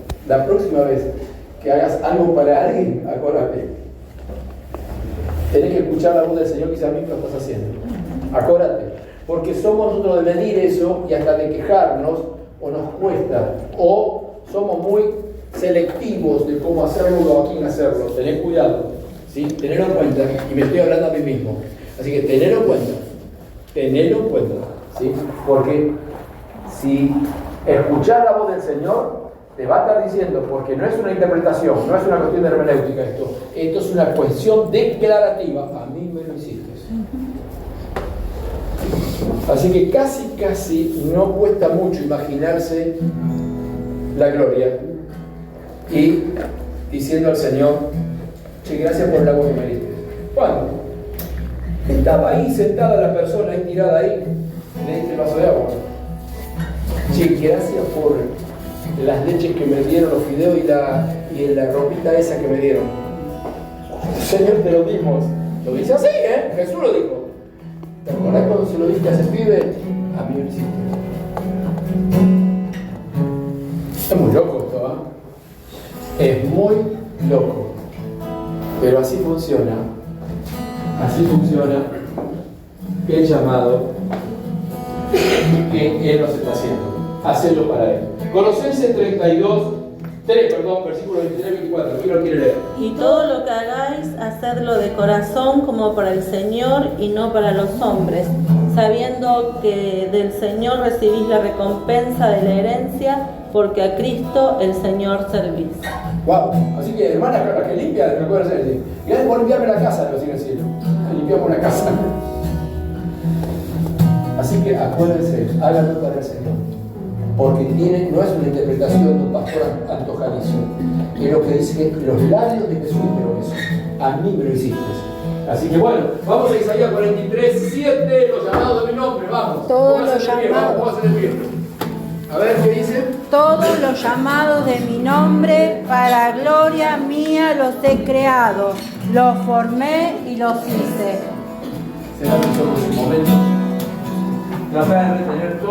que hagas algo para alguien, acordate. Tenés que escuchar la voz del Señor, quizás a mí lo estás haciendo. Acordate. Porque somos nosotros de medir eso y hasta de quejarnos, o nos cuesta, o somos muy selectivos de cómo hacerlo o a quién hacerlo. Tened cuidado, ¿sí? Tenedlo en cuenta, y me estoy hablando a mí mismo. Así que tenedlo en cuenta, ¿sí? Porque si escuchar la voz del Señor, te va a estar diciendo, porque no es una interpretación, no es una cuestión de hermenéutica esto es una cuestión declarativa. A mí me lo hiciste. Así que casi no cuesta mucho imaginarse la gloria y diciendo al Señor, che, gracias por el agua que me diste. ¿Cuándo? Estaba ahí sentada la persona, ahí tirada ahí, le diste el vaso de agua. Che, gracias por las leches que me dieron, los fideos y la ropita esa que me dieron. Señor, te lo dimos. Lo dice así, Jesús lo dijo. ¿Te acordás cuando se lo diste a ese pibe? A mí me lo hiciste. Es muy loco esto, Es muy loco. Pero así funciona el llamado que Él nos está haciendo. Hacerlo para Él. Colosenses 3, versículo 23-24. ¿Quién lo quiere leer? Y todo lo que hagáis, hacedlo de corazón como para el Señor y no para los hombres, sabiendo que del Señor recibís la recompensa de la herencia, porque a Cristo el Señor servís. Wow. Así que, hermana, la que limpia, recuerda decir, gracias por limpiarme la casa, le va a decir el cielo. Limpiamos una casa. Así que acuérdense, háganlo para el Señor. Porque no es una interpretación de un pastor antojadizo. Es lo que dice que los labios de Jesús dijeron eso. A mí me lo hiciste. Así que bueno, vamos a Isaías 43:7, los llamados de mi nombre, vamos. Todos los llamados. Vamos a hacer el pie. A ver qué dice. Todos los llamados de mi nombre, para gloria mía los he creado, los formé y los hice. Se la puso por su momento. Tratar de retener todo.